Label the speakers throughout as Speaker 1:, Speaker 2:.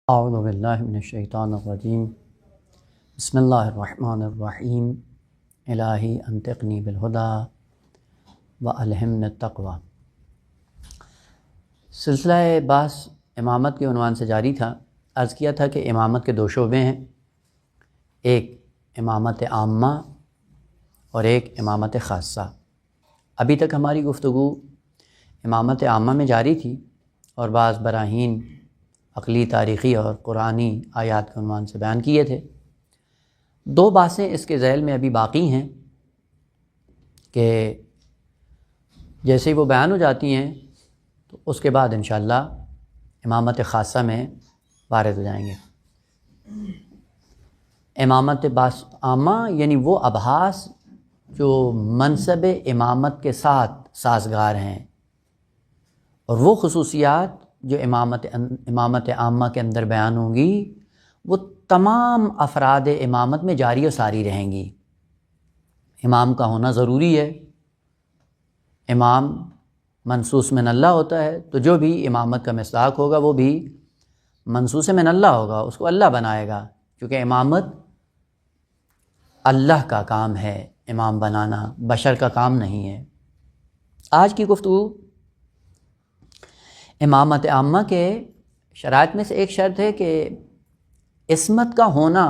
Speaker 1: اعوذ باللہ من الشیطان الرجیم بسم اللہ الرحمن الرحیم الہی انطقنی بالہدی والہمنی التقوی۔ سلسلہ بحث امامت کے عنوان سے جاری تھا۔ عرض کیا تھا کہ امامت کے دو شعبے ہیں، ایک امامت عامہ اور ایک امامت خاصہ۔ ابھی تک ہماری گفتگو امامت عامہ میں جاری تھی اور بعض براہین عقلی، تاریخی اور قرآنی آیات کے عنوان سے بیان کیے تھے۔ دو باتیں اس کے ذیل میں ابھی باقی ہیں کہ جیسے ہی وہ بیان ہو جاتی ہیں تو اس کے بعد انشاءاللہ امامت خاصہ میں وارد ہو جائیں گے۔ امامت عامہ یعنی وہ ابحاث جو منصب امامت کے ساتھ سازگار ہیں، اور وہ خصوصیات جو امامت عامہ کے اندر بیان ہوں گی وہ تمام افراد امامت میں جاری و ساری رہیں گی۔ امام کا ہونا ضروری ہے، امام منصوص من اللہ ہوتا ہے، تو جو بھی امامت کا مصداق ہوگا وہ بھی منصوص من اللہ ہوگا، اس کو اللہ بنائے گا، کیونکہ امامت اللہ کا کام ہے، امام بنانا بشر کا کام نہیں ہے۔ آج کی گفتگو امامت عامہ کے شرائط میں سے ایک شرط ہے کہ عصمت کا ہونا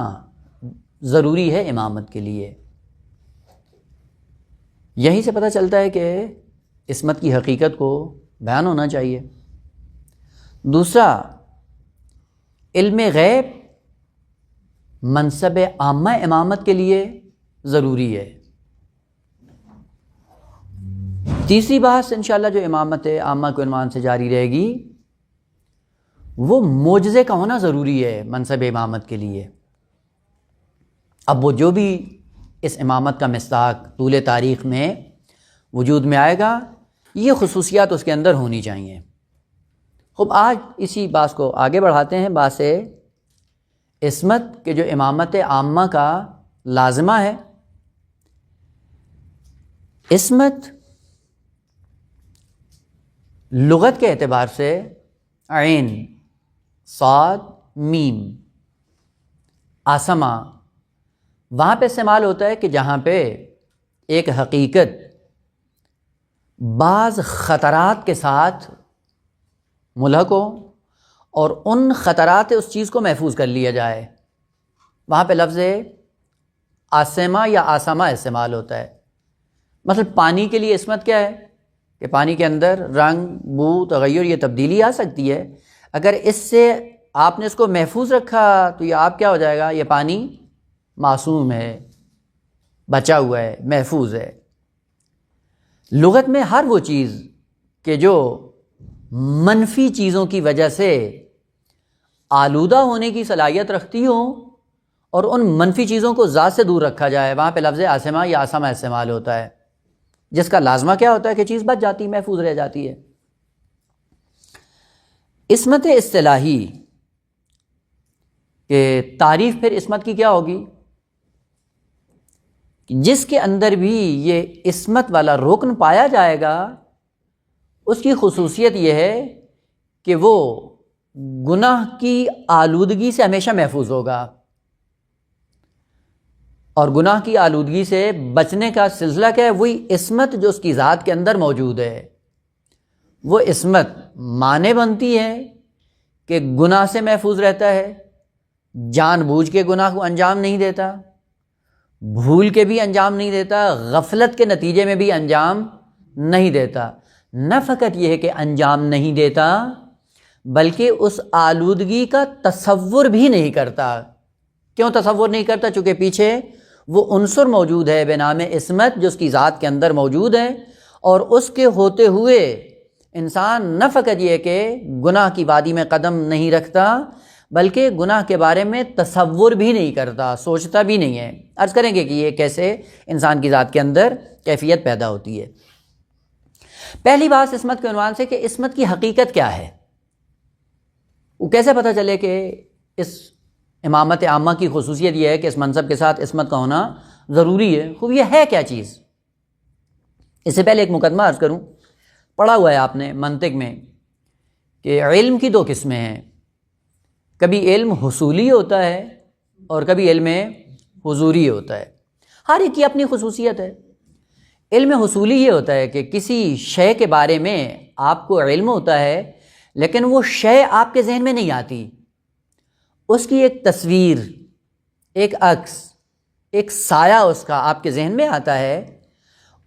Speaker 1: ضروری ہے امامت کے لیے۔ یہیں سے پتہ چلتا ہے کہ عصمت کی حقیقت کو بیان ہونا چاہیے۔ دوسرا، علم غیب منصب عامہ امامت کے لیے ضروری ہے۔ تیسری بات انشاءاللہ جو امامت عامہ کے عنوان سے جاری رہے گی وہ معجزے کا ہونا ضروری ہے منصب امامت کے لیے۔ اب وہ جو بھی اس امامت کا مصداق طول تاریخ میں وجود میں آئے گا، یہ خصوصیات اس کے اندر ہونی چاہیے۔ خب آج اسی بات کو آگے بڑھاتے ہیں، بات سے عصمت کے جو امامت عامہ کا لازمہ ہے۔ عصمت لغت کے اعتبار سے عین صاد میم آسما وہاں پہ استعمال ہوتا ہے کہ جہاں پہ ایک حقیقت بعض خطرات کے ساتھ ملحق ہو اور ان خطرات اس چیز کو محفوظ کر لیا جائے، وہاں پہ لفظ آسما یا آسما استعمال ہوتا ہے۔ مثلا پانی کے لیے عصمت کیا ہے کہ پانی کے اندر رنگ، بو، تغیر، یہ تبدیلی آ سکتی ہے۔ اگر اس سے آپ نے اس کو محفوظ رکھا تو یہ آپ کیا ہو جائے گا، یہ پانی معصوم ہے، بچا ہوا ہے، محفوظ ہے۔ لغت میں ہر وہ چیز کہ جو منفی چیزوں کی وجہ سے آلودہ ہونے کی صلاحیت رکھتی ہوں اور ان منفی چیزوں کو ذات سے دور رکھا جائے، وہاں پہ لفظ آسما یا آسما استعمال ہوتا ہے، جس کا لازمہ کیا ہوتا ہے کہ چیز بچ جاتی، محفوظ رہ جاتی ہے۔ عصمت اصطلاحی کہ تعریف پھر عصمت کی کیا ہوگی، جس کے اندر بھی یہ عصمت والا رکن پایا جائے گا اس کی خصوصیت یہ ہے کہ وہ گناہ کی آلودگی سے ہمیشہ محفوظ ہوگا، اور گناہ کی آلودگی سے بچنے کا سلسلہ کیا ہے، وہی عصمت جو اس کی ذات کے اندر موجود ہے۔ وہ عصمت مانے بنتی ہے کہ گناہ سے محفوظ رہتا ہے، جان بوجھ کے گناہ کو انجام نہیں دیتا، بھول کے بھی انجام نہیں دیتا، غفلت کے نتیجے میں بھی انجام نہیں دیتا۔ نہ فقط یہ ہے کہ انجام نہیں دیتا بلکہ اس آلودگی کا تصور بھی نہیں کرتا۔ کیوں تصور نہیں کرتا؟ چونکہ پیچھے وہ عنصر موجود ہے بنام عصمت جو اس کی ذات کے اندر موجود ہے، اور اس کے ہوتے ہوئے انسان نہ فقط یہ کہ گناہ کی وادی میں قدم نہیں رکھتا بلکہ گناہ کے بارے میں تصور بھی نہیں کرتا، سوچتا بھی نہیں ہے۔ عرض کریں گے کہ یہ کیسے انسان کی ذات کے اندر کیفیت پیدا ہوتی ہے۔ پہلی بات عصمت کے عنوان سے کہ عصمت کی حقیقت کیا ہے، وہ کیسے پتہ چلے کہ اس امامت عامہ کی خصوصیت یہ ہے کہ اس منصب کے ساتھ عصمت کا ہونا ضروری ہے۔ خوب یہ ہے کیا چیز؟ اس سے پہلے ایک مقدمہ عرض کروں، پڑھا ہوا ہے آپ نے منطق میں کہ علم کی دو قسمیں ہیں، کبھی علم حصولی ہوتا ہے اور کبھی علم حضوری ہوتا ہے، ہر ایک کی اپنی خصوصیت ہے۔ علم حصولی یہ ہوتا ہے کہ کسی شے کے بارے میں آپ کو علم ہوتا ہے لیکن وہ شے آپ کے ذہن میں نہیں آتی، اس کی ایک تصویر، ایک عکس، ایک سایہ اس کا آپ کے ذہن میں آتا ہے،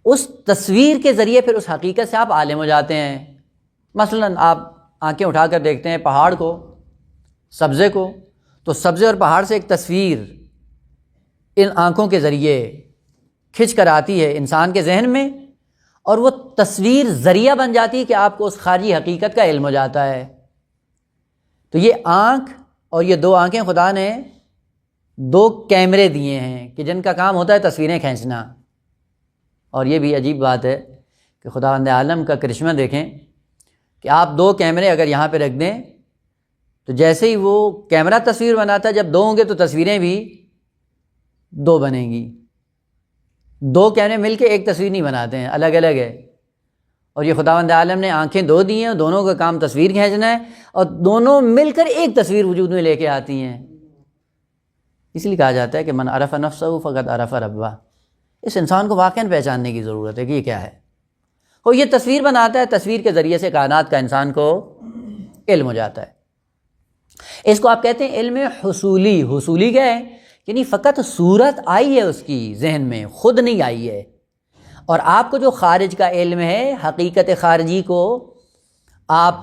Speaker 1: اس تصویر کے ذریعے پھر اس حقیقت سے آپ عالم ہو جاتے ہیں۔ مثلا آپ آنکھیں اٹھا کر دیکھتے ہیں پہاڑ کو، سبزے کو، تو سبزے اور پہاڑ سے ایک تصویر ان آنکھوں کے ذریعے کھنچ کر آتی ہے انسان کے ذہن میں، اور وہ تصویر ذریعہ بن جاتی ہے کہ آپ کو اس خارجی حقیقت کا علم ہو جاتا ہے۔ تو یہ آنکھ اور یہ دو آنکھیں خدا نے دو کیمرے دیے ہیں کہ جن کا کام ہوتا ہے تصویریں کھینچنا۔ اور یہ بھی عجیب بات ہے کہ خداوند عالم کا کرشمہ دیکھیں کہ آپ دو کیمرے اگر یہاں پہ رکھ دیں تو جیسے ہی وہ کیمرہ تصویر بناتا ہے، جب دو ہوں گے تو تصویریں بھی دو بنیں گی۔ دو کیمرے مل کے ایک تصویر نہیں بناتے ہیں، الگ الگ ہے۔ اور یہ خداوند عالم نے آنکھیں دو دی ہیں، دونوں کا کام تصویر کھینچنا ہے، اور دونوں مل کر ایک تصویر وجود میں لے کے آتی ہیں۔ اس لیے کہا جاتا ہے کہ من عرف نفسہ فقد عرف ربہ، اس انسان کو واقعاً پہچاننے کی ضرورت ہے کہ یہ کیا ہے۔ اور یہ تصویر بناتا ہے، تصویر کے ذریعے سے کائنات کا انسان کو علم ہو جاتا ہے۔ اس کو آپ کہتے ہیں علم حصولی۔ حصولی کیا ہے؟ یعنی فقط صورت آئی ہے اس کی ذہن میں، خود نہیں آئی ہے۔ اور آپ کو جو خارج کا علم ہے، حقیقت خارجی کو آپ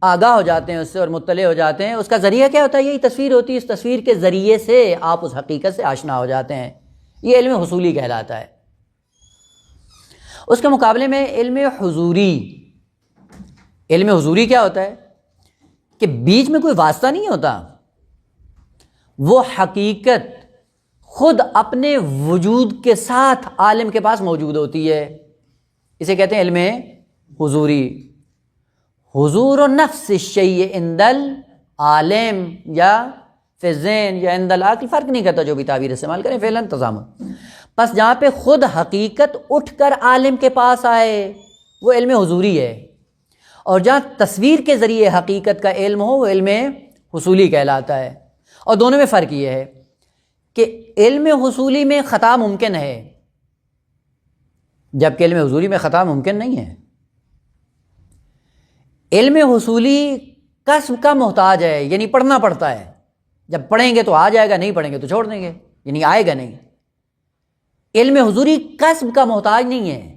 Speaker 1: آگاہ ہو جاتے ہیں اس سے اور مطلع ہو جاتے ہیں، اس کا ذریعہ کیا ہوتا ہے؟ یہی تصویر ہوتی ہے۔ اس تصویر کے ذریعے سے آپ اس حقیقت سے آشنا ہو جاتے ہیں، یہ علم حصولی کہلاتا ہے۔ اس کے مقابلے میں علم حضوری، علم حضوری کیا ہوتا ہے کہ بیچ میں کوئی واسطہ نہیں ہوتا، وہ حقیقت خود اپنے وجود کے ساتھ عالم کے پاس موجود ہوتی ہے، اسے کہتے ہیں علم حضوری۔ حضور و نفس الشیء عند العالم یا فی الذہن یا عند العقل، فرق نہیں کرتا جو بھی تعبیر استعمال کریں، فعلاً تضامن۔ بس جہاں پہ خود حقیقت اٹھ کر عالم کے پاس آئے وہ علم حضوری ہے، اور جہاں تصویر کے ذریعے حقیقت کا علم ہو وہ علم حصولی کہلاتا ہے۔ اور دونوں میں فرق یہ ہے کہ علم حصولی میں خطا ممکن ہے جبکہ علم حضوری میں خطا ممکن نہیں ہے۔ علم حصولی کسب کا محتاج ہے، یعنی پڑھنا پڑتا ہے، جب پڑھیں گے تو آ جائے گا، نہیں پڑھیں گے تو چھوڑ دیں گے، یعنی آئے گا نہیں۔ علم حضوری کسب کا محتاج نہیں ہے،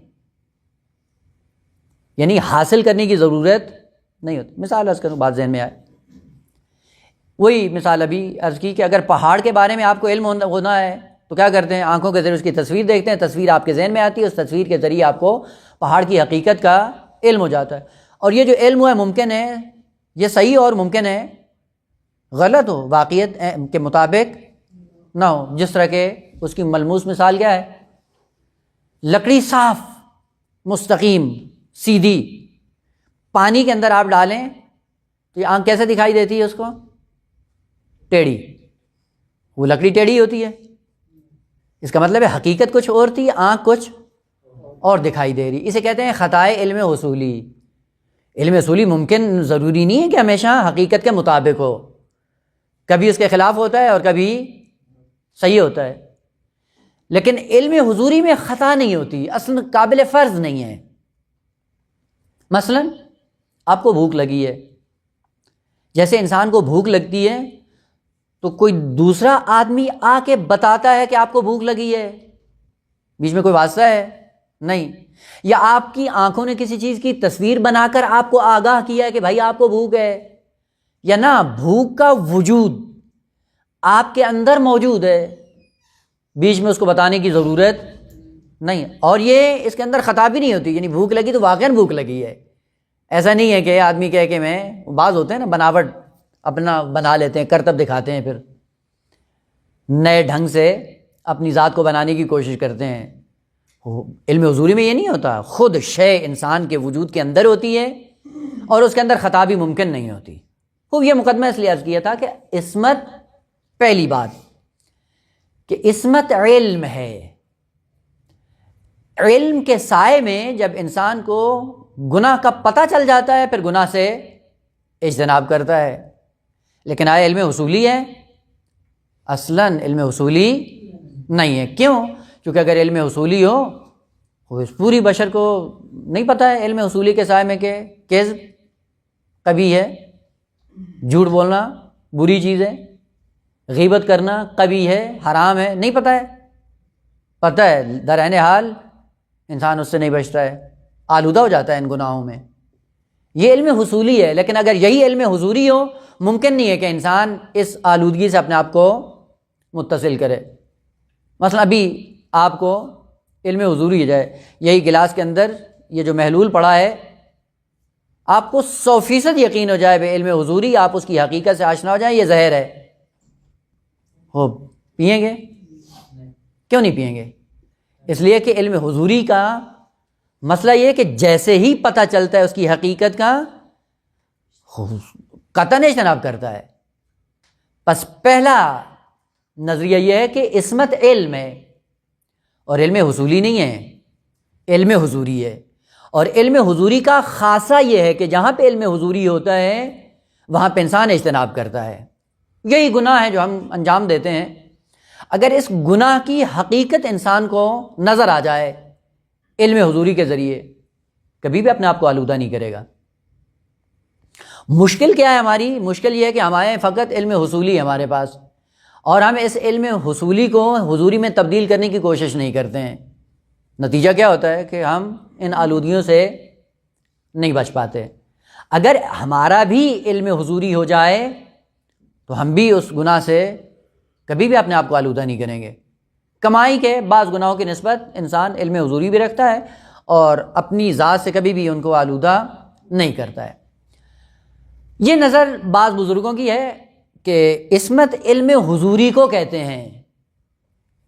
Speaker 1: یعنی حاصل کرنے کی ضرورت نہیں ہوتی۔ مثال عرض کروں، بات ذہن میں آئے، وہی مثال ابھی عرض کی کہ اگر پہاڑ کے بارے میں آپ کو علم ہونا ہے تو کیا کرتے ہیں؟ آنکھوں کے ذریعے اس کی تصویر دیکھتے ہیں، تصویر آپ کے ذہن میں آتی ہے، اس تصویر کے ذریعے آپ کو پہاڑ کی حقیقت کا علم ہو جاتا ہے۔ اور یہ جو علم ہوا ہے ممکن ہے، یہ صحیح اور ممکن ہے غلط ہو، واقعیت کے مطابق نہ ہو۔ جس طرح کہ اس کی ملموس مثال کیا ہے؟ لکڑی صاف مستقیم سیدھی پانی کے اندر آپ ڈالیں تو یہ آنکھ کیسے دکھائی دیتی ہے؟ اس کو ٹیڑھی، وہ لکڑی ٹیڑھی ہوتی ہے، اس کا مطلب ہے حقیقت کچھ اور تھی، آنکھ کچھ اور دکھائی دے رہی۔ اسے کہتے ہیں خطائے علم حصولی۔ علم حصولی ممکن ضروری نہیں ہے کہ ہمیشہ حقیقت کے مطابق ہو، کبھی اس کے خلاف ہوتا ہے اور کبھی صحیح ہوتا ہے، لیکن علم حضوری میں خطا نہیں ہوتی، اصل قابل فرض نہیں ہے۔ مثلا آپ کو بھوک لگی ہے، جیسے انسان کو بھوک لگتی ہے تو کوئی دوسرا آدمی آ کے بتاتا ہے کہ آپ کو بھوک لگی ہے، بیچ میں کوئی واسطہ ہے نہیں، یا آپ کی آنکھوں نے کسی چیز کی تصویر بنا کر آپ کو آگاہ کیا ہے کہ بھائی آپ کو بھوک ہے، یا نہ بھوک کا وجود آپ کے اندر موجود ہے، بیچ میں اس کو بتانے کی ضرورت نہیں، اور یہ اس کے اندر خطا بھی نہیں ہوتی، یعنی بھوک لگی تو واقعاً بھوک لگی ہے۔ ایسا نہیں ہے کہ آدمی کہے کہ میں، بعض ہوتے ہیں نا بناوٹ اپنا بنا لیتے ہیں، کرتب دکھاتے ہیں، پھر نئے ڈھنگ سے اپنی ذات کو بنانے کی کوشش کرتے ہیں۔ علم حضوری میں یہ نہیں ہوتا، خود شے انسان کے وجود کے اندر ہوتی ہے اور اس کے اندر خطا بھی ممکن نہیں ہوتی۔ خوب یہ مقدمہ اس لیے عرض کیا تھا کہ عصمت، پہلی بات کہ عصمت علم ہے، علم کے سائے میں جب انسان کو گناہ کا پتہ چل جاتا ہے پھر گناہ سے اجتناب کرتا ہے، لیکن آیا علم حصولی ہے؟ اصلاً علم حصولی نہیں ہے. کیوں؟ کیونکہ اگر علم حصولی ہو تو اس پوری بشر کو نہیں پتہ ہے علم حصولی کے سائے میں کہ کذب قبیح ہے، جھوٹ بولنا بری چیز ہے، غیبت کرنا قبیح ہے، حرام ہے، نہیں پتہ ہے. پتہ ہے، در عین حال انسان اس سے نہیں بچتا ہے، آلودہ ہو جاتا ہے ان گناہوں میں. یہ علم حصولی ہے. لیکن اگر یہی علم حضوری ہو، ممکن نہیں ہے کہ انسان اس آلودگی سے اپنے آپ کو متصل کرے. مثلا ابھی آپ کو علم حضوری ہو جائے، یہی گلاس کے اندر یہ جو محلول پڑا ہے، آپ کو 100% یقین ہو جائے بے علم حضوری، آپ اس کی حقیقت سے آشنا ہو جائیں یہ زہر ہے، ہو پئیں گے؟ کیوں نہیں پئیں گے؟ اس لیے کہ علم حضوری کا مسئلہ یہ ہے کہ جیسے ہی پتہ چلتا ہے اس کی حقیقت کا، قطعاً اجتناب کرتا ہے. پس پہلا نظریہ یہ ہے کہ عصمت علم ہے اور علم حصولی نہیں ہے، علم حضوری ہے. اور علم حضوری کا خاصہ یہ ہے کہ جہاں پہ علم حضوری ہوتا ہے وہاں پہ انسان اجتناب کرتا ہے. یہی گناہ ہے جو ہم انجام دیتے ہیں. اگر اس گناہ کی حقیقت انسان کو نظر آ جائے علم حضوری کے ذریعے، کبھی بھی اپنے آپ کو آلودہ نہیں کرے گا. مشکل کیا ہے ہماری؟ مشکل یہ ہے کہ ہمارے فقط علم حصولی ہے ہمارے پاس، اور ہم اس علم حصولی کو حضوری میں تبدیل کرنے کی کوشش نہیں کرتے ہیں. نتیجہ کیا ہوتا ہے کہ ہم ان آلودگیوں سے نہیں بچ پاتے. اگر ہمارا بھی علم حضوری ہو جائے تو ہم بھی اس گناہ سے کبھی بھی اپنے آپ کو آلودہ نہیں کریں گے. کمائی کے بعض گناہوں کی نسبت انسان علم حضوری بھی رکھتا ہے اور اپنی ذات سے کبھی بھی ان کو آلودہ نہیں کرتا ہے. یہ نظر بعض بزرگوں کی ہے کہ عصمت علم حضوری کو کہتے ہیں.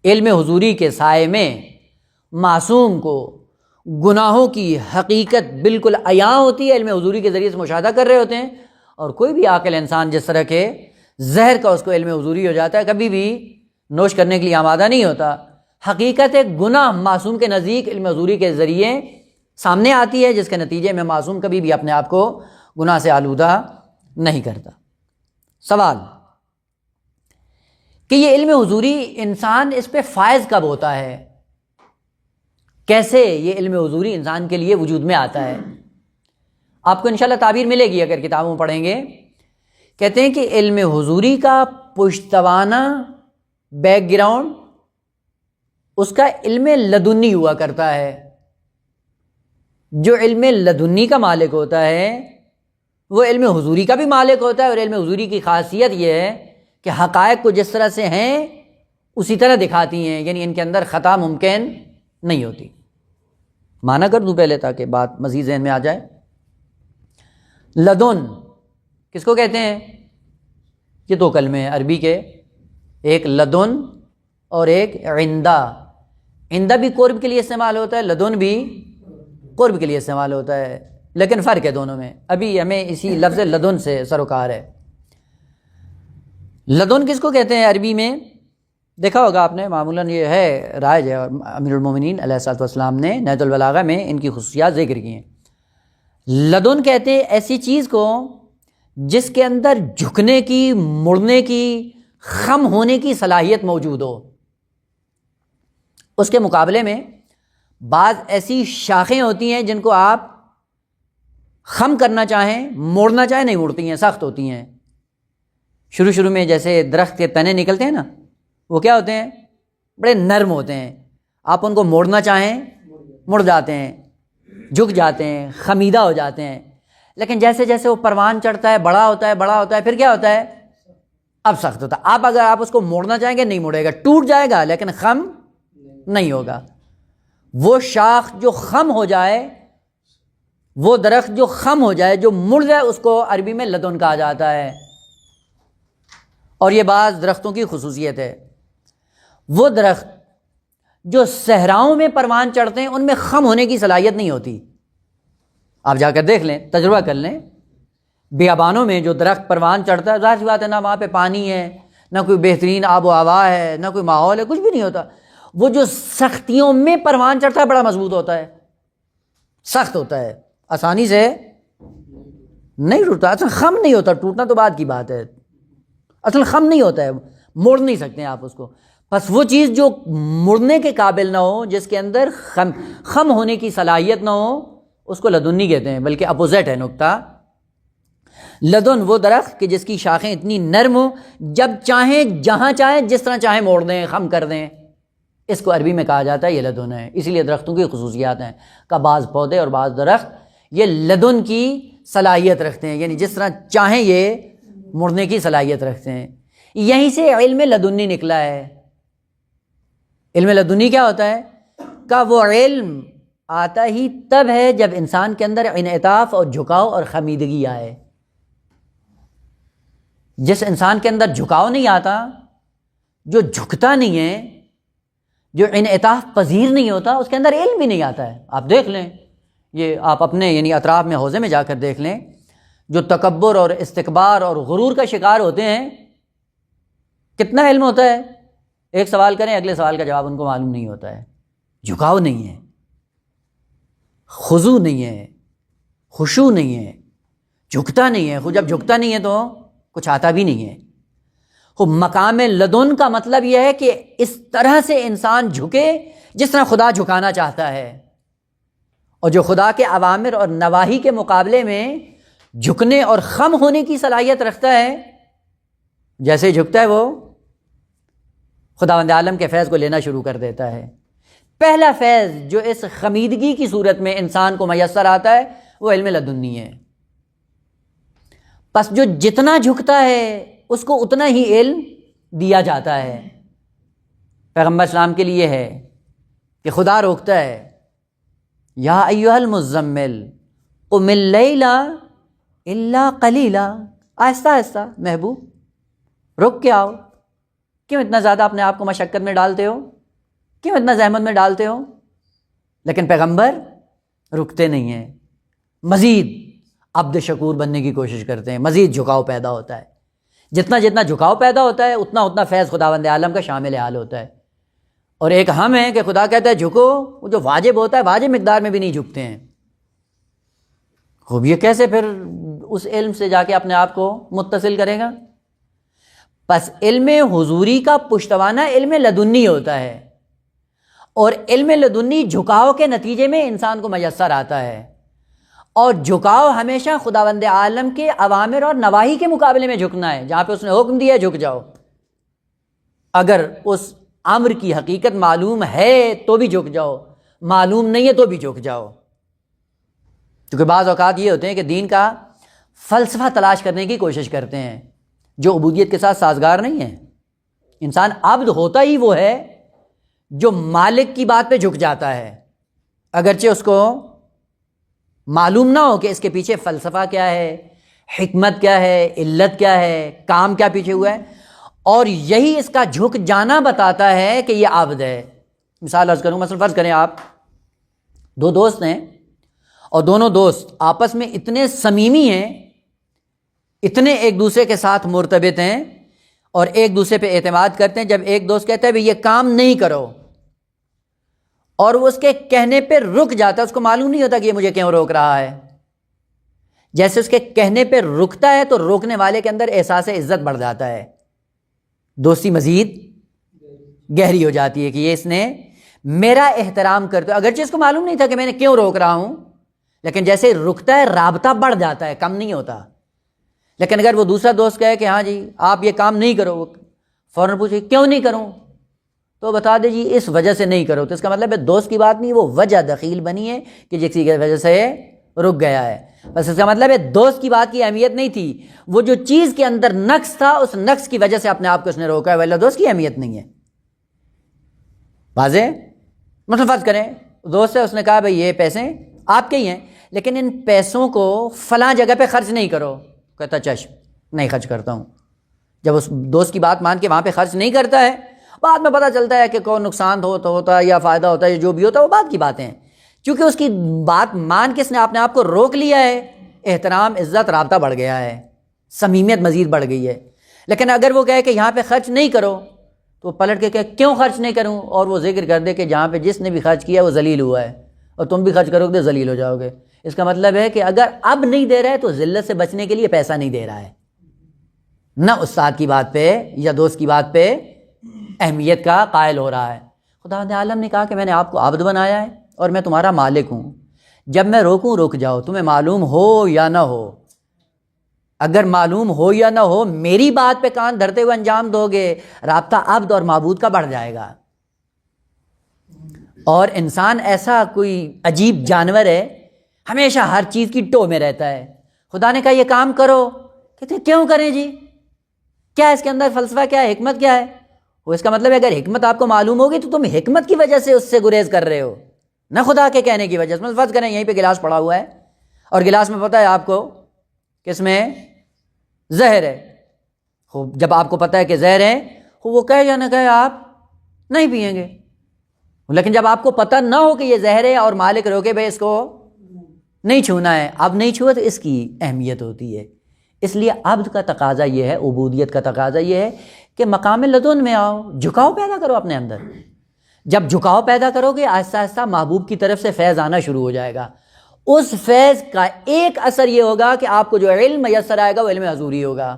Speaker 1: علم حضوری کے سائے میں معصوم کو گناہوں کی حقیقت بالکل عیاں ہوتی ہے، علم حضوری کے ذریعے سے مشاہدہ کر رہے ہوتے ہیں. اور کوئی بھی عاقل انسان جس طرح کے زہر کا اس کو علم حضوری ہو جاتا ہے، کبھی بھی نوش کرنے کے لیے آمادہ نہیں ہوتا. حقیقت گناہ معصوم کے نزدیک علم حضوری کے ذریعے سامنے آتی ہے، جس کے نتیجے میں معصوم کبھی بھی اپنے آپ کو گناہ سے آلودہ نہیں کرتا. سوال کہ یہ علم حضوری انسان اس پہ فائز کب ہوتا ہے؟ کیسے یہ علم حضوری انسان کے لیے وجود میں آتا ہے؟ آپ کو انشاءاللہ تعبیر ملے گی اگر کتابوں میں پڑھیں گے. کہتے ہیں کہ علم حضوری کا پشتوانہ بیک گراؤنڈ اس کا علم لدنی ہوا کرتا ہے. جو علم لدنی کا مالک ہوتا ہے وہ علم حضوری کا بھی مالک ہوتا ہے. اور علم حضوری کی خاصیت یہ ہے کہ حقائق کو جس طرح سے ہیں اسی طرح دکھاتی ہیں، یعنی ان کے اندر خطا ممکن نہیں ہوتی. مانا کر دوں پہلے تاکہ بات مزید ذہن میں آ جائے. لدن کس کو کہتے ہیں؟ یہ دو کلمے ہیں عربی کے، ایک لدن اور ایک عندہ. عندہ بھی قرب کے لیے استعمال ہوتا ہے، لدن بھی قرب کے لیے استعمال ہوتا ہے، لیکن فرق ہے دونوں میں. ابھی ہمیں اسی لفظ لدن سے سروکار ہے. لدن کس کو کہتے ہیں عربی میں؟ دیکھا ہوگا آپ نے، معمولاً یہ ہے رائج ہے، اور امیر المومنین علیہ الصلوۃ والسلام نے نہج البلاغہ میں ان کی خصوصیات ذکر کی ہیں. لدن کہتے ہیں ایسی چیز کو جس کے اندر جھکنے کی، مڑنے کی، خم ہونے کی صلاحیت موجود ہو. اس کے مقابلے میں بعض ایسی شاخیں ہوتی ہیں جن کو آپ خم کرنا چاہیں، موڑنا چاہیں، نہیں مڑتی ہیں، سخت ہوتی ہیں. شروع میں جیسے درخت کے تنے نکلتے ہیں نا، وہ کیا ہوتے ہیں؟ بڑے نرم ہوتے ہیں. آپ ان کو موڑنا چاہیں مڑ جاتے ہیں، جھک جاتے ہیں، خمیدہ ہو جاتے ہیں. لیکن جیسے جیسے وہ پروان چڑھتا ہے، بڑا ہوتا ہے، پھر کیا ہوتا ہے؟ اب سخت ہوتا ہے. آپ اگر آپ اس کو موڑنا چاہیں گے نہیں مڑے گا، ٹوٹ جائے گا لیکن خم نہیں ہوگا. وہ شاخ جو خم ہو جائے، وہ درخت جو خم ہو جائے، جو مڑ جائے، اس کو عربی میں لدن کہا جاتا ہے. اور یہ بعض درختوں کی خصوصیت ہے. وہ درخت جو صحراؤں میں پروان چڑھتے ہیں ان میں خم ہونے کی صلاحیت نہیں ہوتی. آپ جا کر دیکھ لیں، تجربہ کر لیں. بیابانوں میں جو درخت پروان چڑھتا ہے، ظاہر سی بات ہے نہ وہاں پہ پانی ہے، نہ کوئی بہترین آب و ہوا ہے، نہ کوئی ماحول ہے، کچھ بھی نہیں ہوتا. وہ جو سختیوں میں پروان چڑھتا ہے بڑا مضبوط ہوتا ہے، سخت ہوتا ہے، آسانی سے نہیں ٹوٹتا. اچھا خم نہیں ہوتا، ٹوٹنا تو بعد کی بات ہے، اصل خم نہیں ہوتا ہے، موڑ نہیں سکتے ہیں آپ اس کو. بس وہ چیز جو مڑنے کے قابل نہ ہو، جس کے اندر خم ہونے کی صلاحیت نہ ہو، اس کو لدنی کہتے ہیں. بلکہ اپوزٹ ہے نقطہ. لدن وہ درخت کہ جس کی شاخیں اتنی نرم ہوں، جب چاہیں جہاں چاہیں جس طرح چاہیں موڑ دیں، خم کر دیں. اس کو عربی میں کہا جاتا ہے یہ لدن ہے. اسی لیے درختوں کی خصوصیات ہیں کہ بعض پودے اور بعض درخت یہ لدن کی صلاحیت رکھتے ہیں، یعنی جس طرح چاہیں یہ مڑنے کی صلاحیت رکھتے ہیں. یہیں سے علم لدنی نکلا ہے. علم لدنی کیا ہوتا ہے؟ کہ وہ علم آتا ہی تب ہے جب انسان کے اندر انعطاف اور جھکاؤ اور خمیدگی آئے. جس انسان کے اندر جھکاؤ نہیں آتا، جو جھکتا نہیں ہے، جو انعطاف پذیر نہیں ہوتا، اس کے اندر علم بھی نہیں آتا ہے. آپ دیکھ لیں، یہ آپ اپنے یعنی اطراف میں حوزے میں جا کر دیکھ لیں، جو تکبر اور استکبار اور غرور کا شکار ہوتے ہیں، کتنا علم ہوتا ہے. ایک سوال کریں، اگلے سوال کا جواب ان کو معلوم نہیں ہوتا ہے. جھکاؤ نہیں ہے، خضوع نہیں ہے، خشوع نہیں ہے، جھکتا نہیں ہے. خود جب جھکتا نہیں ہے تو کچھ آتا بھی نہیں ہے. مقام لدن کا مطلب یہ ہے کہ اس طرح سے انسان جھکے جس طرح خدا جھکانا چاہتا ہے، اور جو خدا کے اوامر اور نواہی کے مقابلے میں جھکنے اور خم ہونے کی صلاحیت رکھتا ہے، جیسے جھکتا ہے وہ خداوند عالم کے فیض کو لینا شروع کر دیتا ہے. پہلا فیض جو اس خمیدگی کی صورت میں انسان کو میسر آتا ہے وہ علم لدنی ہے. پس جو جتنا جھکتا ہے اس کو اتنا ہی علم دیا جاتا ہے. پیغمبر اسلام کے لیے ہے کہ خدا روکتا ہے، یا ایھا المزمل قم اللیل الا قلیلا. آہستہ آہستہ محبوب رک کے آؤ. کیوں اتنا زیادہ اپنے آپ کو مشقت میں ڈالتے ہو؟ کیوں اتنا زحمت میں ڈالتے ہو؟ لیکن پیغمبر رکتے نہیں ہیں، مزید عبد شکور بننے کی کوشش کرتے ہیں. مزید جھکاؤ پیدا ہوتا ہے. جتنا جتنا جھکاؤ پیدا ہوتا ہے اتنا اتنا فیض خداوند عالم کا شامل حال ہوتا ہے. اور ایک ہم ہیں کہ خدا کہتا ہے جھکو، وہ جو واجب ہوتا ہے واجب مقدار میں بھی نہیں جھکتے ہیں. خوب یہ کیسے پھر اس علم سے جا کے اپنے آپ کو متصل کرے گا؟ پس علم حضوری کا پشتوانہ علم لدنی ہوتا ہے، اور علم لدنی جھکاؤ کے نتیجے میں انسان کو میسر آتا ہے. اور جھکاؤ ہمیشہ خداوند عالم کے اوامر اور نواہی کے مقابلے میں جھکنا ہے. جہاں پہ اس نے حکم دیا ہے جھک جاؤ. اگر اس امر کی حقیقت معلوم ہے تو بھی جھک جاؤ، معلوم نہیں ہے تو بھی جھک جاؤ. کیونکہ بعض اوقات یہ ہوتے ہیں کہ دین کا فلسفہ تلاش کرنے کی کوشش کرتے ہیں جو عبودیت کے ساتھ سازگار نہیں ہے. انسان عبد ہوتا ہی وہ ہے جو مالک کی بات پہ جھک جاتا ہے، اگرچہ اس کو معلوم نہ ہو کہ اس کے پیچھے فلسفہ کیا ہے، حکمت کیا ہے، علت کیا ہے، کام کیا پیچھے ہوا ہے. اور یہی اس کا جھک جانا بتاتا ہے کہ یہ عبد ہے. مثال عرض کروں، مثلا فرض کریں آپ دو دوست ہیں، اور دونوں دوست آپس میں اتنے صمیمی ہیں، اتنے ایک دوسرے کے ساتھ مرتبط ہیں اور ایک دوسرے پہ اعتماد کرتے ہیں. جب ایک دوست کہتا ہے بھی یہ کام نہیں کرو، اور وہ اس کے کہنے پہ رک جاتا ہے، اس کو معلوم نہیں ہوتا کہ یہ مجھے کیوں روک رہا ہے. جیسے اس کے کہنے پہ رکتا ہے تو روکنے والے کے اندر احساس عزت بڑھ جاتا ہے، دوستی مزید گہری ہو جاتی ہے کہ یہ اس نے میرا احترام کرتے. اگرچہ اس کو معلوم نہیں تھا کہ میں نے کیوں روک رہا ہوں، لیکن جیسے رکتا ہے رابطہ بڑھ جاتا ہے، کم نہیں ہوتا. لیکن اگر وہ دوسرا دوست کہے کہ ہاں جی آپ یہ کام نہیں کرو، وہ فوراً پوچھے کیوں نہیں کروں، تو بتا دے جی اس وجہ سے نہیں کرو، تو اس کا مطلب ہے دوست کی بات نہیں، وہ وجہ دخیل بنی ہے کہ جس کی وجہ سے رک گیا ہے. بس اس کا مطلب ہے دوست کی بات کی اہمیت نہیں تھی، وہ جو چیز کے اندر نقص تھا اس نقص کی وجہ سے اپنے آپ کو اس نے روکا ہے، ولا دوست کی اہمیت نہیں ہے. واضح؟ مثلا فرض کریں دوست ہے، اس نے کہا بھائی یہ پیسے آپ کے ہی ہیں لیکن ان پیسوں کو فلاں جگہ پہ خرچ نہیں کرو. کہتا چشم نہیں خرچ کرتا ہوں. جب اس دوست کی بات مان کے وہاں پہ خرچ نہیں کرتا ہے، بعد میں پتہ چلتا ہے کہ کوئی نقصان ہوتا ہے یا فائدہ ہوتا ہے، جو بھی ہوتا ہے وہ بعد کی باتیں ہیں. چونکہ اس کی بات مان کے اس نے اپنے آپ کو روک لیا ہے، احترام عزت رابطہ بڑھ گیا ہے، صمیمیت مزید بڑھ گئی ہے. لیکن اگر وہ کہے کہ یہاں پہ خرچ نہیں کرو تو پلٹ کے کہے کیوں خرچ نہیں کروں، اور وہ ذکر کر دے کہ جہاں پہ جس نے بھی خرچ کیا وہ ذلیل ہوا ہے اور تم بھی خرچ کرو گے ذلیل ہو جاؤ گے. اس کا مطلب ہے کہ اگر اب نہیں دے رہا ہے تو ذلت سے بچنے کے لیے پیسہ نہیں دے رہا ہے. نہ استاد کی بات پہ یا دوست کی بات پہ اہمیت کا قائل ہو رہا ہے۔ خدا عالم نے کہا کہ میں نے آپ کو عبد بنایا ہے اور میں تمہارا مالک ہوں، جب میں روکوں رک جاؤ، تمہیں معلوم ہو یا نہ ہو۔ اگر معلوم ہو یا نہ ہو میری بات پہ کان دھرتے ہوئے انجام دو گے، رابطہ عبد اور معبود کا بڑھ جائے گا۔ اور انسان ایسا کوئی عجیب جانور ہے، ہمیشہ ہر چیز کی ٹو میں رہتا ہے۔ خدا نے کہا یہ کام کرو، کہتے کیوں کریں جی، کیا اس کے اندر فلسفہ کیا ہے، حکمت کیا ہے؟ وہ اس کا مطلب ہے اگر حکمت آپ کو معلوم ہوگی تو تم حکمت کی وجہ سے اس سے گریز کر رہے ہو، نہ خدا کے کہنے کی وجہ سے۔ فرض کریں یہیں پہ گلاس پڑا ہوا ہے اور گلاس میں پتہ ہے آپ کو کہ اس میں زہر ہے، خوب جب آپ کو پتہ ہے کہ زہر ہے، وہ کہے یا نہ کہے آپ نہیں پئیں گے۔ لیکن جب آپ کو پتہ نہ ہو کہ یہ زہر ہے اور مالک روکے بھائی اس کو نہیں چھونا ہے، اب نہیں چھوا تو اس کی اہمیت ہوتی ہے۔ اس لیے عبد کا تقاضا یہ ہے، عبودیت کا تقاضا یہ ہے کہ مقام لدن میں آؤ، جھکاؤ پیدا کرو اپنے اندر۔ جب جھکاؤ پیدا کرو گے آہستہ آہستہ محبوب کی طرف سے فیض آنا شروع ہو جائے گا۔ اس فیض کا ایک اثر یہ ہوگا کہ آپ کو جو علم میسر آئے گا وہ علم حضوری ہوگا۔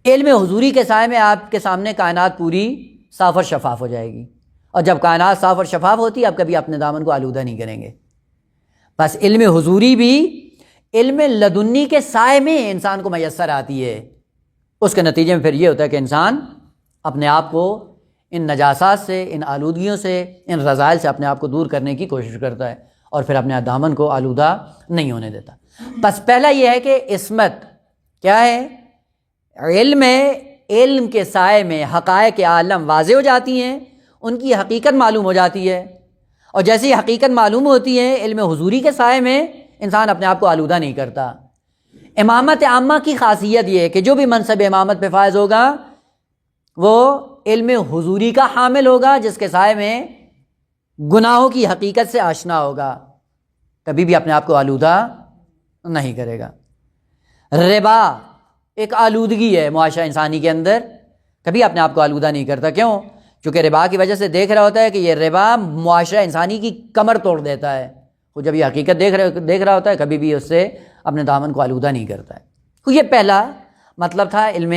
Speaker 1: علم حضوری کے سائے میں آپ کے سامنے کائنات پوری صاف اور شفاف ہو جائے گی، اور جب کائنات صاف اور شفاف ہوتی ہے آپ کبھی اپنے دامن کو آلودہ نہیں کریں گے۔ بس علم حضوری بھی علم لدنی کے سائے میں انسان کو میسر آتی ہے۔ اس کے نتیجے میں پھر یہ ہوتا ہے کہ انسان اپنے آپ کو ان نجاسات سے، ان آلودگیوں سے، ان رذائل سے اپنے آپ کو دور کرنے کی کوشش کرتا ہے اور پھر اپنے دامن کو آلودہ نہیں ہونے دیتا۔ بس پہلا یہ ہے کہ عصمت کیا ہے؟ علم کے سائے میں حقائق عالم واضح ہو جاتی ہیں، ان کی حقیقت معلوم ہو جاتی ہے، اور جیسی حقیقت معلوم ہوتی ہے علم حضوری کے سائے میں انسان اپنے آپ کو آلودہ نہیں کرتا۔ امامت عامہ کی خاصیت یہ ہے کہ جو بھی منصب امامت پہ فائز ہوگا وہ علم حضوری کا حامل ہوگا، جس کے سائے میں گناہوں کی حقیقت سے آشنا ہوگا، کبھی بھی اپنے آپ کو آلودہ نہیں کرے گا۔ ربا ایک آلودگی ہے معاشرہ انسانی کے اندر، کبھی اپنے آپ کو آلودہ نہیں کرتا۔ کیوں؟ چونکہ ربا کی وجہ سے دیکھ رہا ہوتا ہے کہ یہ ربا معاشرہ انسانی کی کمر توڑ دیتا ہے، وہ جب یہ حقیقت دیکھ رہا ہوتا ہے کبھی بھی اس سے اپنے دامن کو آلودہ نہیں کرتا ہے۔ تو یہ پہلا مطلب تھا علم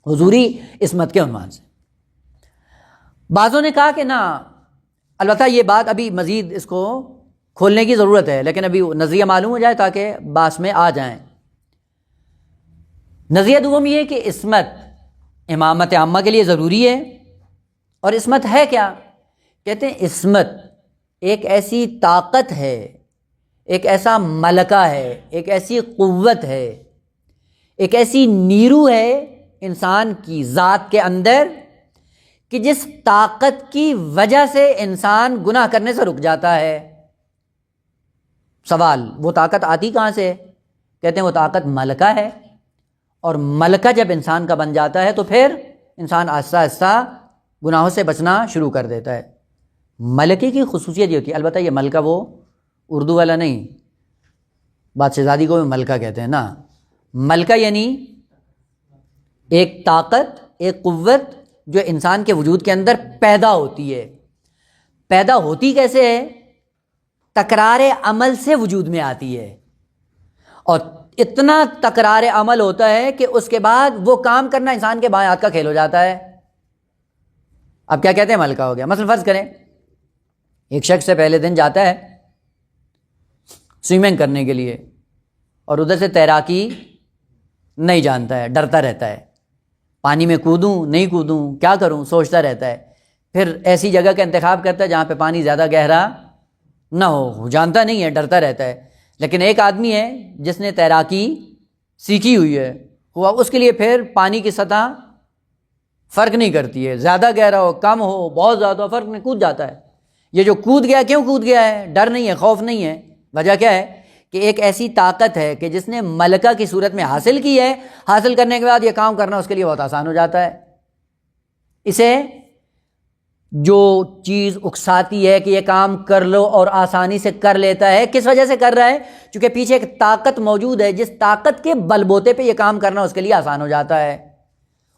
Speaker 1: حضوری عصمت کے عنوان سے۔ بعضوں نے کہا کہ نہ، البتہ یہ بات ابھی مزید اس کو کھولنے کی ضرورت ہے، لیکن ابھی نظریہ معلوم ہو جائے تاکہ باس میں آ جائیں۔ نظریہ دوم یہ کہ عصمت امامت عامہ کے لیے ضروری ہے، اور عصمت ہے کیا؟ کہتے ہیں عصمت ایک ایسی طاقت ہے، ایک ایسا ملکہ ہے، ایک ایسی قوت ہے، ایک ایسی نیرو ہے انسان کی ذات کے اندر کہ جس طاقت کی وجہ سے انسان گناہ کرنے سے رک جاتا ہے۔ سوال، وہ طاقت آتی کہاں سے؟ کہتے ہیں وہ طاقت ملکہ ہے، اور ملکہ جب انسان کا بن جاتا ہے تو پھر انسان آہستہ آہستہ گناہوں سے بچنا شروع کر دیتا ہے۔ ملکے کی خصوصیت یہ ہوتی ہے، البتہ یہ ملکہ وہ اردو والا نہیں، بادشاہ زادی کو ملکہ کہتے ہیں نا۔ ملکہ یعنی ایک طاقت، ایک قوت جو انسان کے وجود کے اندر پیدا ہوتی ہے۔ پیدا ہوتی کیسے ہے؟ تکرار عمل سے وجود میں آتی ہے، اور اتنا تکرار عمل ہوتا ہے کہ اس کے بعد وہ کام کرنا انسان کے بائیں ہاتھ کا کھیل ہو جاتا ہے۔ اب کیا کہتے ہیں؟ ملکہ ہو گیا۔ مثلا فرض کریں ایک شخص سے پہلے دن جاتا ہے سوئمنگ کرنے کے لیے، اور ادھر سے تیراکی نہیں جانتا ہے، ڈرتا رہتا ہے، پانی میں کودوں نہیں کودوں، کیا کروں، سوچتا رہتا ہے۔ پھر ایسی جگہ کا انتخاب کرتا ہے جہاں پہ پانی زیادہ گہرا نہ ہو، جانتا نہیں ہے، ڈرتا رہتا ہے۔ لیکن ایک آدمی ہے جس نے تیراکی سیکھی ہوئی ہے، وہ اس کے لیے پھر پانی کی سطح فرق نہیں کرتی ہے، زیادہ گہرا ہو، کم ہو، بہت زیادہ فرق نہیں، کود جاتا ہے۔ یہ جو کود گیا، کیوں کود گیا ہے؟ ڈر نہیں ہے، خوف نہیں ہے۔ وجہ کیا ہے؟ کہ ایک ایسی طاقت ہے کہ جس نے ملکہ کی صورت میں حاصل کی ہے، حاصل کرنے کے بعد یہ کام کرنا اس کے لیے بہت آسان ہو جاتا ہے۔ اسے جو چیز اکساتی ہے کہ یہ کام کر لو اور آسانی سے کر لیتا ہے، کس وجہ سے کر رہا ہے؟ چونکہ پیچھے ایک طاقت موجود ہے، جس طاقت کے بل بوتے پہ یہ کام کرنا اس کے لیے آسان ہو جاتا ہے۔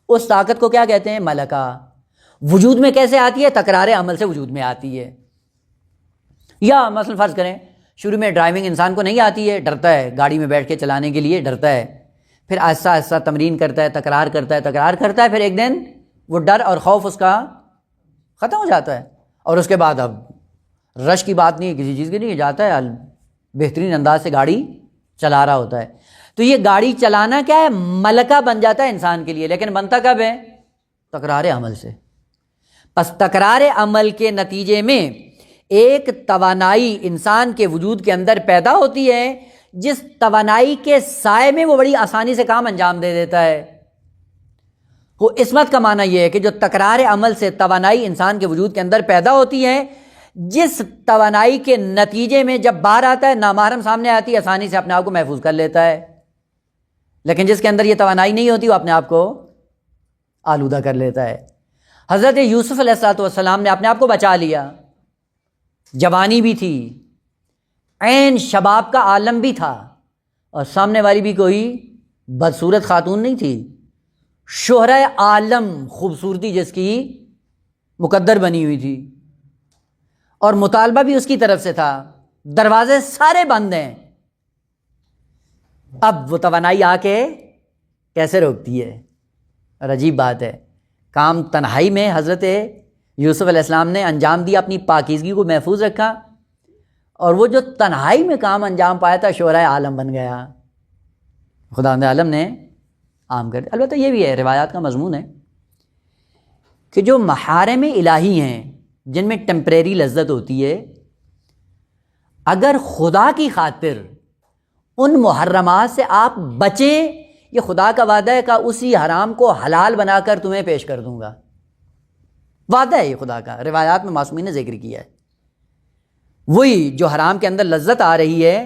Speaker 1: اس طاقت کو کیا کہتے ہیں؟ ملکہ۔ وجود میں کیسے آتی ہے؟ تکرار عمل سے وجود میں آتی ہے۔ یا مثلا فرض کریں شروع میں ڈرائیونگ انسان کو نہیں آتی ہے، ڈرتا ہے، گاڑی میں بیٹھ کے چلانے کے لیے ڈرتا ہے، پھر آہستہ آہستہ تمرین کرتا ہے، تکرار کرتا ہے، پھر ایک دن وہ ڈر اور خوف اس کا ختم ہو جاتا ہے، اور اس کے بعد اب رش کی بات نہیں ہے، کسی چیز کی نہیں ہے، جاتا ہے بہترین انداز سے گاڑی چلا رہا ہوتا ہے۔ تو یہ گاڑی چلانا کیا ہے، ملکہ بن جاتا ہے انسان کے لیے، لیکن بنتا کب ہے؟ تکرار عمل سے۔ پس تکرار عمل کے نتیجے میں ایک توانائی انسان کے وجود کے اندر پیدا ہوتی ہے، جس توانائی کے سائے میں وہ بڑی آسانی سے کام انجام دے دیتا ہے۔ وہ عصمت کا معنی یہ ہے کہ جو تکرار عمل سے توانائی انسان کے وجود کے اندر پیدا ہوتی ہے، جس توانائی کے نتیجے میں جب باہر آتا ہے، نامحرم سامنے آتی ہے، آسانی سے اپنے آپ کو محفوظ کر لیتا ہے، لیکن جس کے اندر یہ توانائی نہیں ہوتی وہ اپنے آپ کو آلودہ کر لیتا ہے۔ حضرت یوسف علیہ السلام نے اپنے آپ کو بچا لیا، جوانی بھی تھی، عین شباب کا عالم بھی تھا، اور سامنے والی بھی کوئی بدصورت خاتون نہیں تھی، شہرۂ عالم خوبصورتی جس کی مقدر بنی ہوئی تھی، اور مطالبہ بھی اس کی طرف سے تھا، دروازے سارے بند ہیں۔ اب وہ توانائی آ کے کیسے روکتی ہے؟ اور عجیب بات ہے، کام تنہائی میں حضرت یوسف علیہ السلام نے انجام دیا، اپنی پاکیزگی کو محفوظ رکھا، اور وہ جو تنہائی میں کام انجام پایا تھا شہرائے عالم بن گیا، خداوند عالم نے عام کر دیا۔ البتہ یہ بھی ہے، روایات کا مضمون ہے کہ جو محارم الہی ہیں جن میں ٹیمپریری لذت ہوتی ہے، اگر خدا کی خاطر ان محرمات سے آپ بچیں، یہ خدا کا وعدہ ہے کہ اسی حرام کو حلال بنا کر تمہیں پیش کر دوں گا، وعدہ ہے یہ خدا کا، روایات میں معصومین نے ذکر کیا ہے۔ وہی جو حرام کے اندر لذت آ رہی ہے،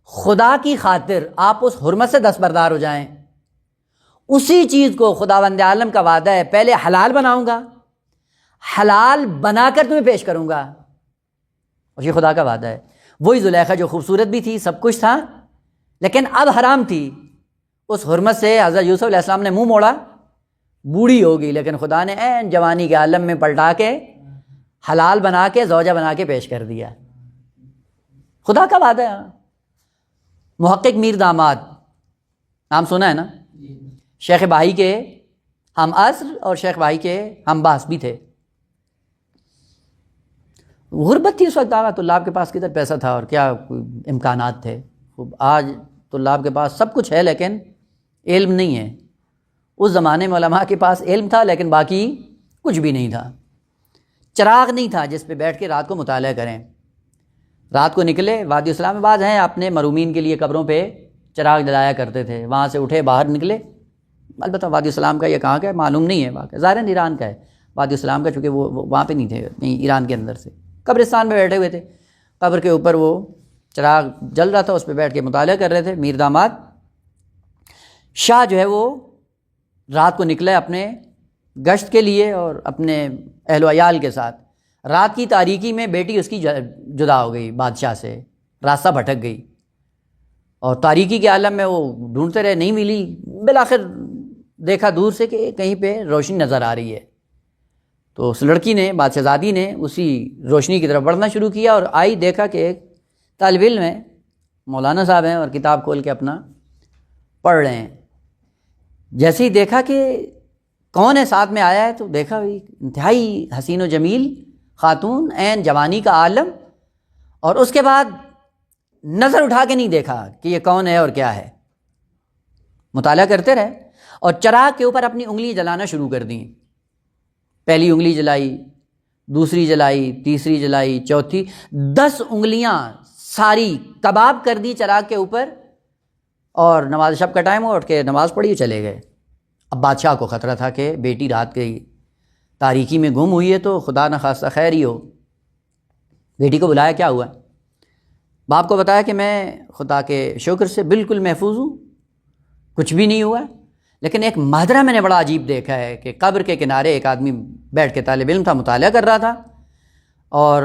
Speaker 1: خدا کی خاطر آپ اس حرمت سے دستبردار ہو جائیں، اسی چیز کو خداوند عالم کا وعدہ ہے پہلے حلال بناؤں گا، حلال بنا کر تمہیں پیش کروں گا، اور یہ خدا کا وعدہ ہے۔ وہی زلیخا جو خوبصورت بھی تھی، سب کچھ تھا، لیکن اب حرام تھی، اس حرمت سے حضرت یوسف علیہ السلام نے منہ موڑا، بوڑھی ہو گئی، لیکن خدا نے عین جوانی کے عالم میں پلٹا کے حلال بنا کے زوجہ بنا کے پیش کر دیا، خدا کا وعدہ ہے۔ محقق میر داماد، نام سنا ہے نا؟ شیخ بہائی کے ہم عصر اور شیخ بہائی کے ہم باس بھی تھے۔ غربت تھی اس وقت، آگا طلاب کے پاس کدھر پیسہ تھا اور کیا امکانات تھے۔ آج طلاب کے پاس سب کچھ ہے لیکن علم نہیں ہے، اس زمانے میں علماء کے پاس علم تھا لیکن باقی کچھ بھی نہیں تھا، چراغ نہیں تھا جس پہ بیٹھ کے رات کو مطالعہ کریں۔ رات کو نکلے، وادی اسلام آباد ہیں، اپنے مرومین کے لیے قبروں پہ چراغ جلایا کرتے تھے، وہاں سے اٹھے باہر نکلے، البتہ وادی اسلام کا یہ کہاں کا ہے معلوم نہیں ہے، واقعہ ظاہراً ایران کا ہے وادی اسلام کا، چونکہ وہ وہاں پہ نہیں تھے، نہیں ایران کے اندر سے قبرستان میں بیٹھے ہوئے تھے، قبر کے اوپر وہ چراغ جل رہا تھا، اس پہ بیٹھ کے مطالعہ کر رہے تھے۔ میر داماد شاہ جو ہے وہ رات کو نکلے اپنے گشت کے لیے اور اپنے اہل و عیال کے ساتھ، رات کی تاریکی میں بیٹی اس کی جدا ہو گئی بادشاہ سے، راستہ بھٹک گئی، اور تاریکی کے عالم میں وہ ڈھونڈتے رہے، نہیں ملی، بالآخر دیکھا دور سے کہ کہیں پہ روشنی نظر آ رہی ہے، تو اس لڑکی نے، بادشاہ زادی نے اسی روشنی کی طرف بڑھنا شروع کیا، اور آئی دیکھا کہ ایک طالب علم ہے، مولانا صاحب ہیں، اور کتاب کھول کے اپنا پڑھ رہے ہیں۔ جیسے ہی دیکھا کہ کون ہے ساتھ میں آیا ہے، تو دیکھا انتہائی حسین و جمیل خاتون، عین جوانی کا عالم، اور اس کے بعد نظر اٹھا کے نہیں دیکھا کہ یہ کون ہے اور کیا ہے، مطالعہ کرتے رہے، اور چراغ کے اوپر اپنی انگلی جلانا شروع کر دیں، پہلی انگلی جلائی، دوسری جلائی، تیسری جلائی، چوتھی، 10 انگلیاں ساری کباب کر دی چراغ کے اوپر، اور نماز شب کا ٹائم ہو، اٹھ کے نماز پڑھی چلے گئے۔ اب بادشاہ کو خطرہ تھا کہ بیٹی رات کی تاریکی میں گم ہوئی ہے تو خدا نہ خواستہ خیر ہی ہو۔ بیٹی کو بلایا، کیا ہوا؟ باپ کو بتایا کہ میں خدا کے شکر سے بالکل محفوظ ہوں، کچھ بھی نہیں ہوا، لیکن ایک ماجرا میں نے بڑا عجیب دیکھا ہے کہ قبر کے کنارے ایک آدمی بیٹھ کے، طالب علم تھا، مطالعہ کر رہا تھا، اور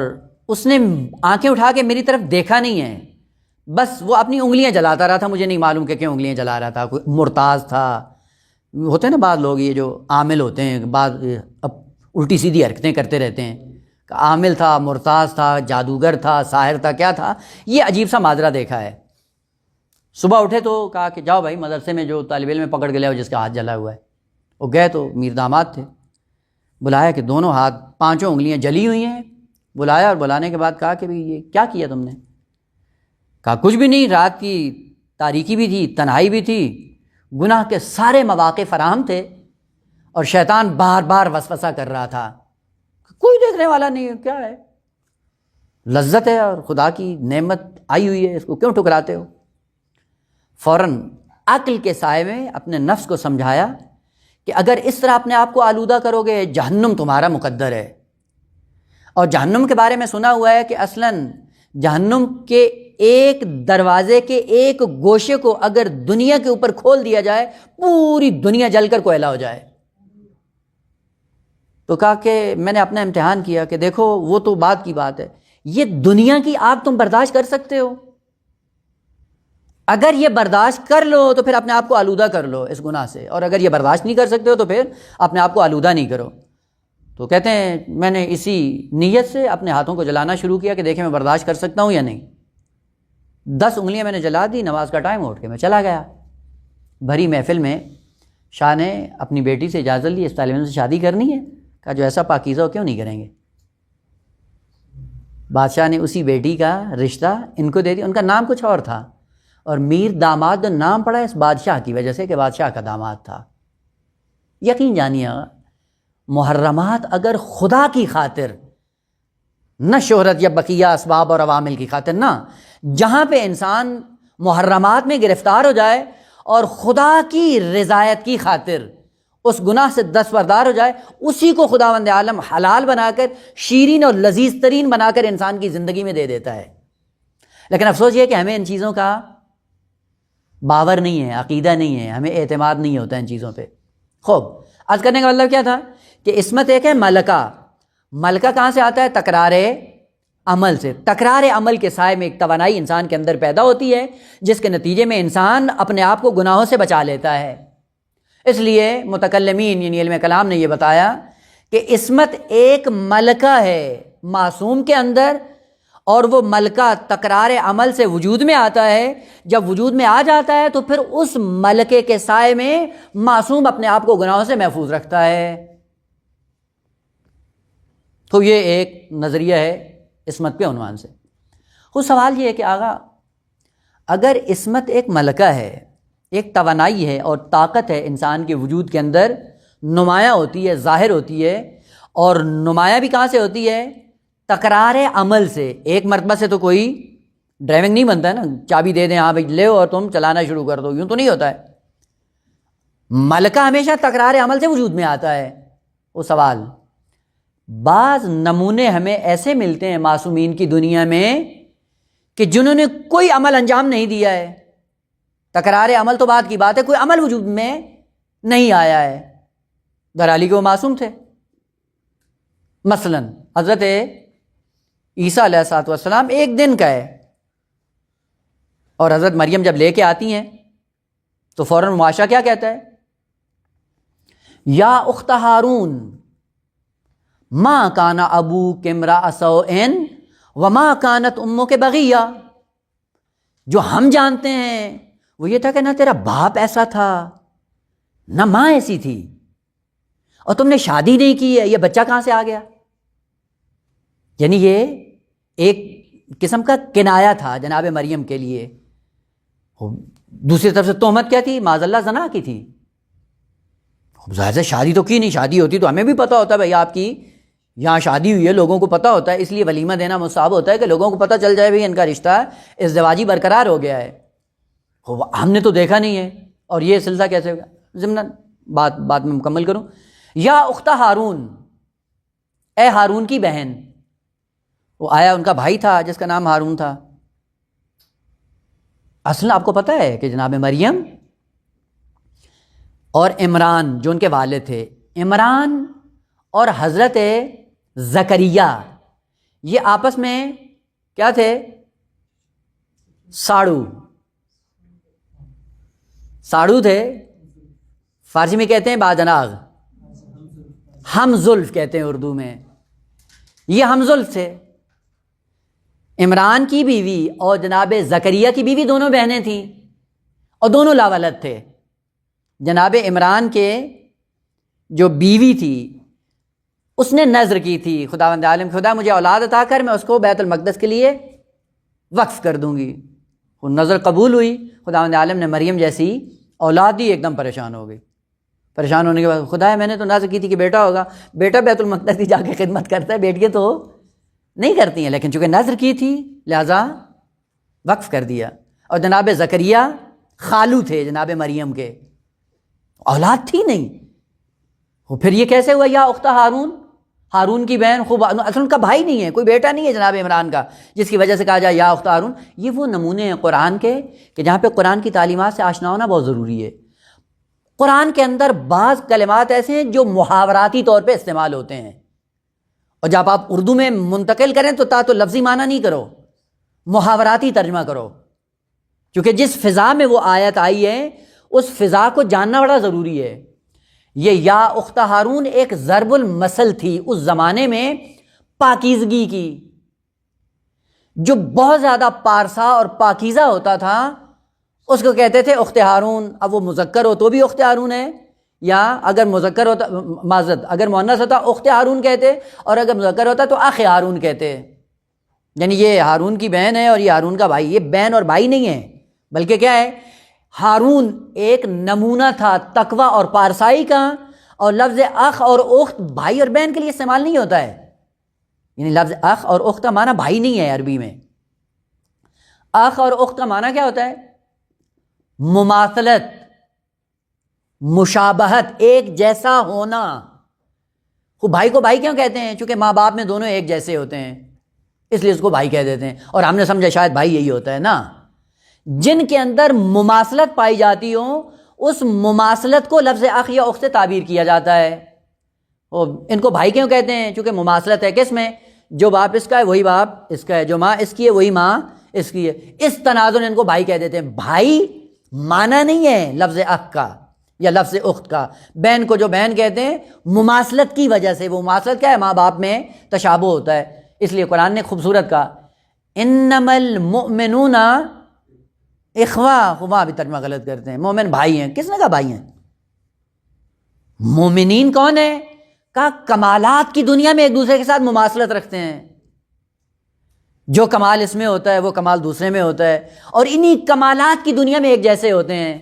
Speaker 1: اس نے آنکھیں اٹھا کے میری طرف دیکھا نہیں ہے، بس وہ اپنی انگلیاں جلاتا رہا تھا، مجھے نہیں معلوم کہ کیوں انگلیاں جلا رہا تھا، کوئی مرتاز تھا، ہوتے ہیں نا بعض لوگ یہ جو عامل ہوتے ہیں، بعض اب الٹی سیدھی حرکتیں کرتے رہتے ہیں، عامل تھا، مرتاز تھا، جادوگر تھا، ساحر تھا، کیا تھا، یہ عجیب سا ماجرا دیکھا ہے۔ صبح اٹھے تو کہا کہ جاؤ بھائی مدرسے میں جو طالب علم پکڑ کے لے آؤ جس کا ہاتھ جلا ہوا ہے. وہ گئے تو میر داماد تھے، بلایا کہ دونوں ہاتھ 5 انگلیاں جلی ہوئی ہیں. بلایا اور بلانے کے بعد کہا کہ بھئی یہ کیا کیا تم نے؟ کہا کچھ بھی نہیں، رات کی تاریکی بھی تھی، تنہائی بھی تھی، گناہ کے سارے مواقع فراہم تھے اور شیطان بار بار وسوسہ کر رہا تھا. کوئی دیکھنے والا نہیں ہے، کیا ہے، لذت ہے اور خدا کی نعمت آئی ہوئی ہے، اس کو کیوں ٹھکراتے ہو؟ فوراً عقل کے سائے میں اپنے نفس کو سمجھایا کہ اگر اس طرح اپنے آپ کو آلودہ کرو گے جہنم تمہارا مقدر ہے. اور جہنم کے بارے میں سنا ہوا ہے کہ اصلاً جہنم کے ایک دروازے کے ایک گوشے کو اگر دنیا کے اوپر کھول دیا جائے پوری دنیا جل کر کوئلہ ہو جائے. تو کہا کہ میں نے اپنا امتحان کیا کہ دیکھو وہ تو بعد کی بات ہے، یہ دنیا کی آگ تم برداشت کر سکتے ہو؟ اگر یہ برداشت کر لو تو پھر اپنے آپ کو آلودہ کر لو اس گناہ سے، اور اگر یہ برداشت نہیں کر سکتے ہو تو پھر اپنے آپ کو آلودہ نہیں کرو. تو کہتے ہیں میں نے اسی نیت سے اپنے ہاتھوں کو جلانا شروع کیا کہ دیکھیں میں برداشت کر سکتا ہوں یا نہیں. 10 انگلیاں میں نے جلا دی، نماز کا ٹائم اٹھ کے میں چلا گیا. بھری محفل میں شاہ نے اپنی بیٹی سے اجازت لی، اس طالب علم سے شادی کرنی ہے. کہا جو ایسا پاکیزہ ہو کیوں نہیں کریں گے. بادشاہ نے اسی بیٹی کا رشتہ ان کو دے دیا. ان کا نام کچھ اور تھا اور میر داماد نام پڑا اس بادشاہ کی وجہ سے کہ بادشاہ کا داماد تھا. یقین جانیے محرمات اگر خدا کی خاطر، نہ شہرت یا بقیہ اسباب اور عوامل کی خاطر، نہ جہاں پہ انسان محرمات میں گرفتار ہو جائے اور خدا کی رضایت کی خاطر اس گناہ سے دستبردار ہو جائے، اسی کو خداوند عالم حلال بنا کر شیرین اور لذیذ ترین بنا کر انسان کی زندگی میں دے دیتا ہے. لیکن افسوس یہ کہ ہمیں ان چیزوں کا باور نہیں ہے، عقیدہ نہیں ہے، ہمیں اعتماد نہیں ہوتا ان چیزوں پہ. خوب عرض کرنے کا مطلب کیا تھا کہ عصمت ایک ہے ملکہ. ملکہ کہاں سے آتا ہے؟ تکرار عمل سے. تکرار عمل کے سائے میں ایک توانائی انسان کے اندر پیدا ہوتی ہے جس کے نتیجے میں انسان اپنے آپ کو گناہوں سے بچا لیتا ہے. اس لیے متکلمین یعنی علم کلام نے یہ بتایا کہ عصمت ایک ملکہ ہے معصوم کے اندر، اور وہ ملکہ تکرار عمل سے وجود میں آتا ہے. جب وجود میں آ جاتا ہے تو پھر اس ملکے کے سائے میں معصوم اپنے آپ کو گناہوں سے محفوظ رکھتا ہے. تو یہ ایک نظریہ ہے عصمت کے عنوان سے. خود سوال یہ ہے کہ آقا اگر عصمت ایک ملکہ ہے، ایک توانائی ہے اور طاقت ہے انسان کے وجود کے اندر، نمایاں ہوتی ہے، ظاہر ہوتی ہے، اور نمایاں بھی کہاں سے ہوتی ہے؟ تکرار عمل سے. ایک مرتبہ سے تو کوئی ڈرائیونگ نہیں بنتا ہے نا، چابی دے دیں ہاں بھائی لے اور تم چلانا شروع کر دو، یوں تو نہیں ہوتا ہے. ملکہ ہمیشہ تکرار عمل سے وجود میں آتا ہے. وہ سوال، بعض نمونے ہمیں ایسے ملتے ہیں معصومین کی دنیا میں کہ جنہوں نے کوئی عمل انجام نہیں دیا ہے، تکرار عمل تو بات کی بات ہے، کوئی عمل وجود میں نہیں آیا ہے، درحالی کہ وہ معصوم تھے. مثلا حضرت عیسیٰ علیہ الصلوۃ والسلام ایک دن کا ہے، اور حضرت مریم جب لے کے آتی ہیں تو فوراً معاشرہ کیا کہتا ہے؟ یا اخت ہارون ما کان ابوک امرأ سوء وما کانت امک بغیہ. جو ہم جانتے ہیں وہ یہ تھا کہ نہ تیرا باپ ایسا تھا نہ ماں ایسی تھی، اور تم نے شادی نہیں کی ہے، یہ بچہ کہاں سے آ گیا؟ یعنی یہ ایک قسم کا کنایا تھا جناب مریم کے لیے. دوسری طرف سے تہمت کیا تھی؟ معاذ اللہ زنا کی تھی. ظاہر سے شادی تو کی نہیں، شادی ہوتی تو ہمیں بھی پتہ ہوتا ہے بھائی آپ کی یہاں شادی ہوئی ہے، لوگوں کو پتہ ہوتا ہے، اس لیے ولیمہ دینا مستحب ہوتا ہے کہ لوگوں کو پتہ چل جائے بھائی ان کا رشتہ ازدواجی برقرار ہو گیا ہے. ہم نے تو دیکھا نہیں ہے، اور یہ سلسلہ کیسے ہوگا؟ ضمن بات میں مکمل کروں. یا اخت ہارون، اے ہارون کی بہن. وہ آیا، ان کا بھائی تھا جس کا نام ہارون تھا. اصل آپ کو پتہ ہے کہ جناب مریم اور عمران جو ان کے والد تھے، عمران اور حضرت زکریا، یہ آپس میں کیا تھے؟ ساڑو تھے. فارسی میں کہتے ہیں بادناغ، ہم زلف کہتے ہیں اردو میں. یہ ہم زلف تھے. عمران کی بیوی اور جناب زکریا کی بیوی دونوں بہنیں تھیں. اور دونوں لاولد تھے. جناب عمران کے جو بیوی تھی اس نے نذر کی تھی خداوند عالم، خدا مجھے اولاد عطا کر، میں اس کو بیت المقدس کے لیے وقف کر دوں گی. وہ نظر قبول ہوئی، خداوند عالم نے مریم جیسی اولاد دی، ایک دم پریشان ہو گئی. پریشان ہونے کے بعد خدا ہے میں نے تو نظر کی تھی کہ بیٹا ہوگا، بیٹا بیت المقدس کی جا کے خدمت کرتا ہے، بیٹیاں تو نہیں کرتی ہیں، لیکن چونکہ نظر کی تھی لہذا وقف کر دیا. اور جناب زکریا خالو تھے جناب مریم کے، اولاد تھی نہیں. وہ پھر یہ کیسے ہوا یا اختہ ہارون، ہارون کی بہن، خوب اصل ان کا بھائی نہیں ہے، کوئی بیٹا نہیں ہے جناب عمران کا، جس کی وجہ سے کہا جائے یا اختہ ہارون. یہ وہ نمونے ہیں قرآن کے کہ جہاں پہ قرآن کی تعلیمات سے آشنا ہونا بہت ضروری ہے. قرآن کے اندر بعض کلمات ایسے ہیں جو محاوراتی طور پہ استعمال ہوتے ہیں، اور جب آپ اردو میں منتقل کریں تو لفظی معنی نہیں کرو، محاوراتی ترجمہ کرو، کیونکہ جس فضا میں وہ آیت آئی ہے اس فضا کو جاننا بڑا ضروری ہے. یہ یا اختہ ہارون ایک ضرب المثل تھی اس زمانے میں پاکیزگی کی. جو بہت زیادہ پارسا اور پاکیزہ ہوتا تھا اس کو کہتے تھے اخت ہارون. اب وہ مذکر ہو تو بھی اخت ہارون ہے، یا اگر مذکر ہوتا معذرت اگر مؤنث ہوتا اخت ہارون کہتے، اور اگر مذکر ہوتا تو اخ ہارون کہتے. یعنی یہ ہارون کی بہن ہے اور یہ ہارون کا بھائی. یہ بہن اور بھائی نہیں ہے، بلکہ کیا ہے، ہارون ایک نمونہ تھا تقوی اور پارسائی کا. اور لفظ اخ اور اخت بھائی اور بہن کے لیے استعمال نہیں ہوتا ہے. یعنی لفظ اخ اور اخت کا معنی بھائی نہیں ہے عربی میں. اخ اور اخت کا معنی کیا ہوتا ہے؟ مماثلت، مشابہت، ایک جیسا ہونا. وہ بھائی کو بھائی کیوں کہتے ہیں؟ چونکہ ماں باپ میں دونوں ایک جیسے ہوتے ہیں، اس لیے اس کو بھائی کہہ دیتے ہیں. اور ہم نے سمجھا شاید بھائی یہی ہوتا ہے نا. جن کے اندر مماثلت پائی جاتی ہو اس مماثلت کو لفظ اخ یا اخت سے تعبیر کیا جاتا ہے. ان کو بھائی کیوں کہتے ہیں؟ چونکہ مماثلت ہے کس میں؟ جو باپ اس کا ہے وہی باپ اس کا ہے، جو ماں اس کی ہے وہی ماں اس کی ہے. اس تناظر ان کو بھائی کہہ دیتے ہیں. بھائی معنی نہیں ہے لفظ اخ کا یا لفظ اخت کا. بہن کو جو بہن کہتے ہیں مماثلت کی وجہ سے. وہ مماثلت کیا ہے؟ ماں باپ میں تشابہ ہوتا ہے. اس لیے قرآن نے خوبصورت کہا انما المؤمنون اخوا بھی ترجمہ غلط کرتے ہیں. مومن بھائی ہیں. کس نے کہا بھائی ہیں؟ مومنین کون ہے؟ کہا کمالات کی دنیا میں ایک دوسرے کے ساتھ مماثلت رکھتے ہیں. جو کمال اس میں ہوتا ہے وہ کمال دوسرے میں ہوتا ہے، اور انہی کمالات کی دنیا میں ایک جیسے ہوتے ہیں.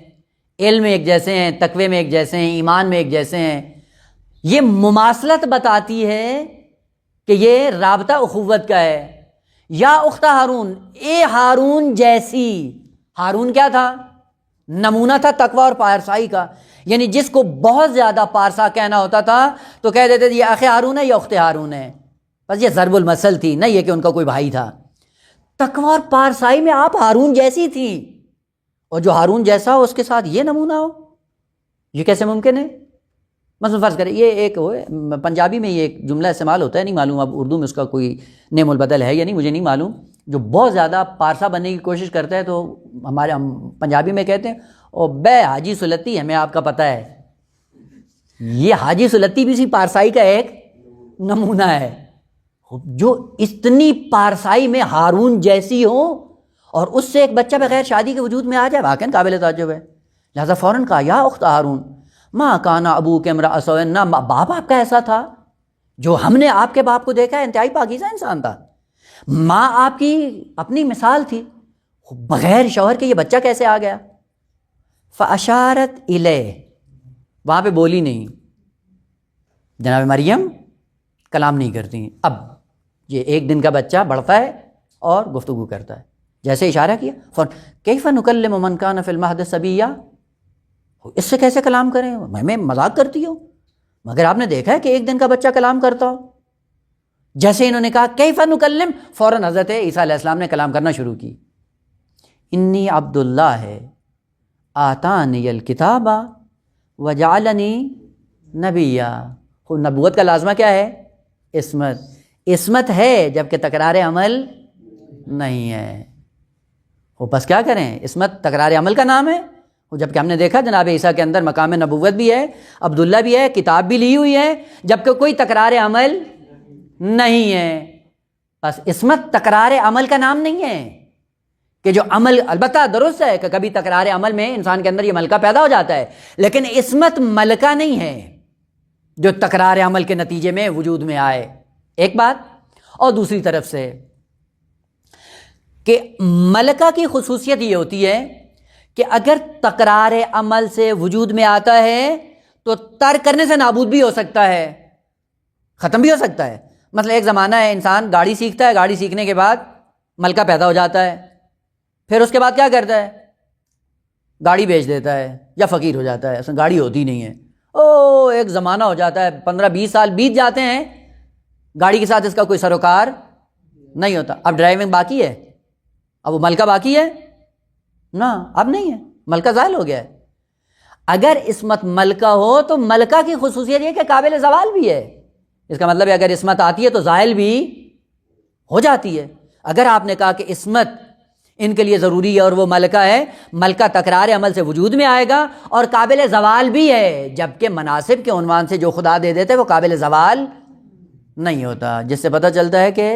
Speaker 1: علم میں ایک جیسے ہیں، تقوی میں ایک جیسے ہیں، ایمان میں ایک جیسے ہیں. یہ مماثلت بتاتی ہے کہ یہ رابطہ اخوت کا ہے. یا اخت ہارون، اے ہارون جیسی. ہارون کیا تھا؟ نمونہ تھا تقوی اور پارسائی کا. یعنی جس کو بہت زیادہ پارسا کہنا ہوتا تھا تو کہہ دیتے تھے یہ اخ ہارون ہے یا اخت ہارون ہے. بس یہ ضرب المثل تھی، نہیں یہ کہ ان کا کوئی بھائی تھا. تقوی اور پارسائی میں آپ ہارون جیسی تھی، اور جو ہارون جیسا ہو اس کے ساتھ یہ نمونہ ہو، یہ کیسے ممکن ہے؟ مثلا فرض کریں یہ ایک پنجابی میں یہ ایک جملہ استعمال ہوتا ہے، نہیں معلوم اب اردو میں اس کا کوئی نیم البدل ہے یا نہیں، مجھے نہیں معلوم. جو بہت زیادہ پارسا بننے کی کوشش کرتا ہے تو ہم پنجابی میں کہتے ہیں او بے حاجی سلتی، ہمیں آپ کا پتہ ہے. یہ حاجی سلتی بھی اسی پارسائی کا ایک نمونہ ہے. جو اتنی پارسائی میں ہارون جیسی ہو اور اس سے ایک بچہ بغیر شادی کے وجود میں آ جائے، واقعاً قابل تعجب ہے. لہٰذا فوراً کہا یا اخت ہارون ماں کانا ابو کے امرأ سوء، نہ باپ آپ کا ایسا تھا. جو ہم نے آپ کے باپ کو دیکھا ہے انتہائی پاکیزہ انسان تھا. ماں آپ کی اپنی مثال تھی، بغیر شوہر کے یہ بچہ کیسے آ گیا؟ فاشارت الیہ، وہاں پہ بولی نہیں. جناب مریم کلام نہیں کرتی. اب یہ ایک دن کا بچہ بڑھتا ہے اور گفتگو کرتا ہے. جیسے اشارہ کیا کیف نکلم من کان فی المہد صبیا، اس سے کیسے کلام کریں؟ میں مذاق کرتی ہوں، مگر آپ نے دیکھا ہے کہ ایک دن کا بچہ کلام کرتا ہو. جیسے انہوں نے کہا کیف نکلم، فوراً حضرت عیسیٰ علیہ السلام نے کلام کرنا شروع کی. انی عبداللہ ہے آتانی الکتاب وجعلنی نبیا. نبوت کا لازمہ کیا ہے؟ عصمت. عصمت ہے جبکہ تکرار عمل نہیں ہے. وہ بس کیا کریں، عصمت تکرار عمل کا نام ہے. جبکہ ہم نے دیکھا جناب عیسیٰ کے اندر مقام نبوت بھی ہے، عبداللہ بھی ہے، کتاب بھی لی ہوئی ہے، جبکہ کوئی تکرار عمل نہیں ہے. بس عصمت تکرار عمل کا نام نہیں ہے کہ جو عمل، البتہ درست ہے کہ کبھی تکرار عمل میں انسان کے اندر یہ ملکہ پیدا ہو جاتا ہے، لیکن عصمت ملکہ نہیں ہے جو تکرار عمل کے نتیجے میں وجود میں آئے، ایک بات۔ اور دوسری طرف سے کہ ملکہ کی خصوصیت یہ ہوتی ہے کہ اگر تکرار عمل سے وجود میں آتا ہے تو ترک کرنے سے نابود بھی ہو سکتا ہے، ختم بھی ہو سکتا ہے۔ مثلا ایک زمانہ ہے انسان گاڑی سیکھتا ہے، گاڑی سیکھنے کے بعد ملکہ پیدا ہو جاتا ہے، پھر اس کے بعد کیا کرتا ہے؟ گاڑی بیچ دیتا ہے یا فقیر ہو جاتا ہے، اصل گاڑی ہوتی نہیں ہے، ایک زمانہ ہو جاتا ہے، 15-20 سال بیت جاتے ہیں، گاڑی کے ساتھ اس کا کوئی سروکار نہیں ہوتا۔ اب ڈرائیونگ باقی ہے، اب وہ ملکہ باقی ہے نا، اب نہیں ہے، ملکہ زائل ہو گیا ہے۔ اگر عصمت ملکہ ہو تو ملکہ کی خصوصیت یہ کہ قابل زوال بھی ہے، اس کا مطلب ہے اگر عصمت آتی ہے تو زائل بھی ہو جاتی ہے۔ اگر آپ نے کہا کہ عصمت ان کے لیے ضروری ہے اور وہ ملکہ ہے، ملکہ تکرار عمل سے وجود میں آئے گا اور قابل زوال بھی ہے، جبکہ مناسب کے عنوان سے جو خدا دے دیتے وہ قابل زوال نہیں ہوتا، جس سے پتہ چلتا ہے کہ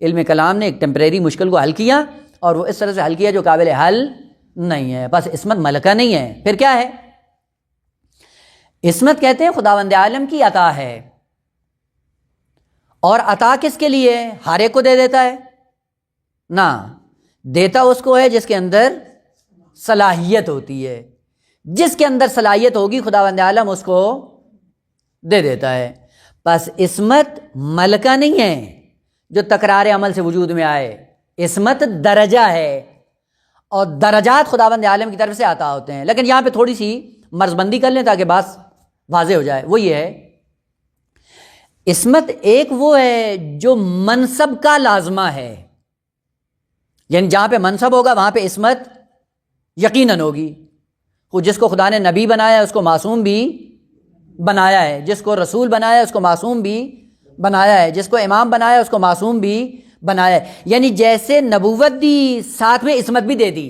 Speaker 1: علم کلام نے ایک ٹیمپریری مشکل کو حل کیا اور وہ اس طرح سے حل کیا جو قابل حل نہیں ہے۔ بس عصمت ملکہ نہیں ہے، پھر کیا ہے؟ عصمت کہتے ہیں خداوند عالم کی عطا ہے، اور عطا کس کے لیے؟ ہر ایک کو دے دیتا ہے نا، دیتا اس کو ہے جس کے اندر صلاحیت ہوتی ہے، جس کے اندر صلاحیت ہوگی خداوند عالم اس کو دے دیتا ہے۔ بس عصمت ملکہ نہیں ہے جو تکرار عمل سے وجود میں آئے، عصمت درجہ ہے، اور درجات خداوند عالم کی طرف سے عطا ہوتے ہیں۔ لیکن یہاں پہ تھوڑی سی مرز بندی کر لیں تاکہ بات واضح ہو جائے، وہ یہ ہے عصمت ایک وہ ہے جو منصب کا لازمہ ہے، یعنی جہاں پہ منصب ہوگا وہاں پہ عصمت یقیناً ہوگی۔ وہ جس کو خدا نے نبی بنایا ہے اس کو معصوم بھی بنایا ہے، جس کو رسول بنایا ہے اس کو معصوم بھی بنایا ہے، جس کو امام بنایا ہے اس کو معصوم بھی بنایا ہے، یعنی جیسے نبوت دی ساتھ میں عصمت بھی دے دی۔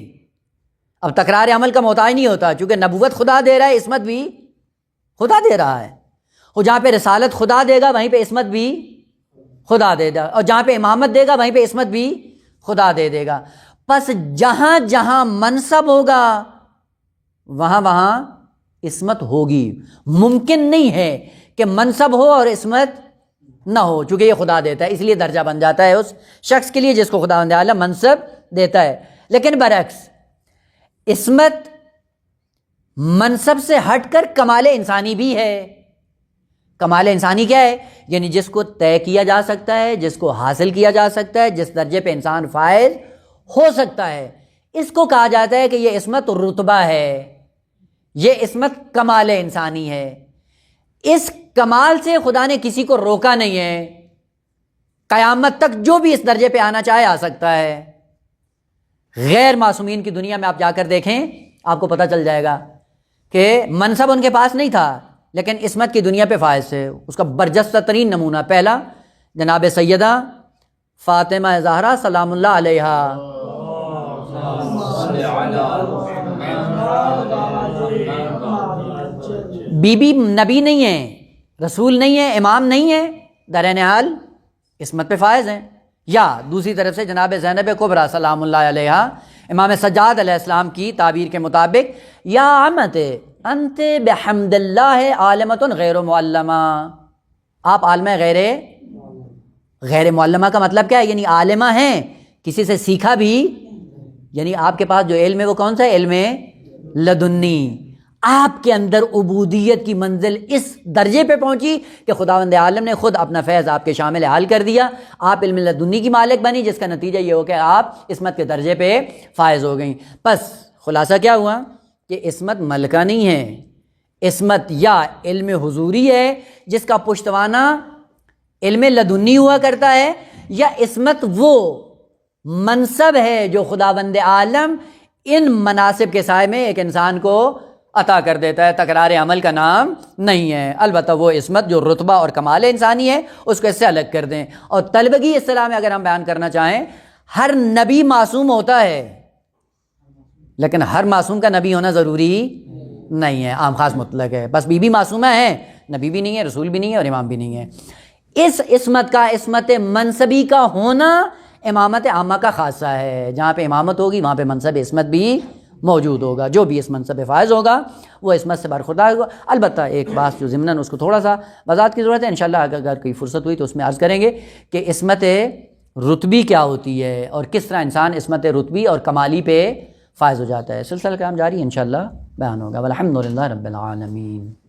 Speaker 1: اب تکرار عمل کا محتاج نہیں ہوتا، چونکہ نبوت خدا دے رہا ہے، عصمت بھی خدا دے رہا ہے۔ وہ جہاں پہ رسالت خدا دے گا وہیں پہ عصمت بھی خدا دے گا، اور جہاں پہ امامت دے گا وہیں پہ عصمت بھی خدا دے دے گا۔ پس جہاں جہاں منصب ہوگا وہاں وہاں عصمت ہوگی۔ ممکن نہیں ہے کہ منصب ہو اور عصمت نہ ہو، چونکہ یہ خدا دیتا ہے، اس لیے درجہ بن جاتا ہے اس شخص کے لیے جس کو خداوند عالم منصب دیتا ہے۔ لیکن برعکس عصمت منصب سے ہٹ کر کمال انسانی بھی ہے۔ کمال انسانی کیا ہے؟ یعنی جس کو طے کیا جا سکتا ہے، جس کو حاصل کیا جا سکتا ہے، جس درجے پہ انسان فائز ہو سکتا ہے، اس کو کہا جاتا ہے کہ یہ عصمت رتبہ ہے، یہ عصمت کمال انسانی ہے۔ اس کمال سے خدا نے کسی کو روکا نہیں ہے، قیامت تک جو بھی اس درجے پہ آنا چاہے آ سکتا ہے۔ غیر معصومین کی دنیا میں آپ جا کر دیکھیں، آپ کو پتہ چل جائے گا کہ منصب ان کے پاس نہیں تھا لیکن عصمت کی دنیا پہ فائز تھے۔ اس کا برجستہ ترین نمونہ پہلا جناب سیدہ فاطمہ زہرا سلام اللہ علیہا، بی بی نبی نہیں ہے، رسول نہیں ہے، امام نہیں ہے، درین حال عصمت پہ فائز ہیں۔ یا دوسری طرف سے جناب زینب کبریٰ سلام اللہ علیہا، امام سجاد علیہ السلام کی تعبیر کے مطابق یا عمت انت بحمد اللہ عالمۃ غیر معلمہ، آپ عالمہ غیر معلمہ کا مطلب کیا ہے؟ یعنی عالمہ ہیں، کسی سے سیکھا بھی، یعنی آپ کے پاس جو علم ہے وہ کون سا ہے؟ علم لدنی۔ آپ کے اندر عبودیت کی منزل اس درجے پہ پہنچی کہ خداوند عالم نے خود اپنا فیض آپ کے شامل حال کر دیا، آپ علم لدنی کی مالک بنی، جس کا نتیجہ یہ ہو کہ آپ عصمت کے درجے پہ فائز ہو گئیں۔ بس خلاصہ کیا ہوا کہ عصمت ملکہ نہیں ہے، عصمت یا علم حضوری ہے جس کا پشتوانہ علم لدنی ہوا کرتا ہے، یا عصمت وہ منصب ہے جو خداوند عالم ان مناصب کے سائے میں ایک انسان کو عطا کر دیتا ہے، تکرار عمل کا نام نہیں ہے۔ البتہ وہ عصمت جو رتبہ اور کمال انسانی ہے اس کو اس سے الگ کر دیں۔ اور طلبگی اصطلاح میں اگر ہم بیان کرنا چاہیں، ہر نبی معصوم ہوتا ہے لیکن ہر معصوم کا نبی ہونا ضروری نہیں ہے، عام خاص مطلق ہے۔ بس بی بی معصومہ ہے، نبی بھی نہیں ہے، رسول بھی نہیں ہے اور امام بھی نہیں ہے۔ اس عصمت کا، عصمت منصبی کا ہونا امامت عامہ کا خاصہ ہے، جہاں پہ امامت ہوگی وہاں پہ منصب عصمت بھی موجود ہوگا، جو بھی اس منصب فائز ہوگا وہ عصمت سے برخوردار ہوگا۔ البتہ ایک بات جو ضمناً اس کو تھوڑا سا وضاحت کی ضرورت ہے، انشاءاللہ اگر کوئی فرصت ہوئی تو اس میں عرض کریں گے کہ عصمت رتبی کیا ہوتی ہے اور کس طرح انسان عصمت رتبی اور کمالی پہ فائز ہو جاتا ہے۔ سلسلہ کلام جاری انشاءاللہ بیان ہوگا۔ والحمدللہ رب العالمین۔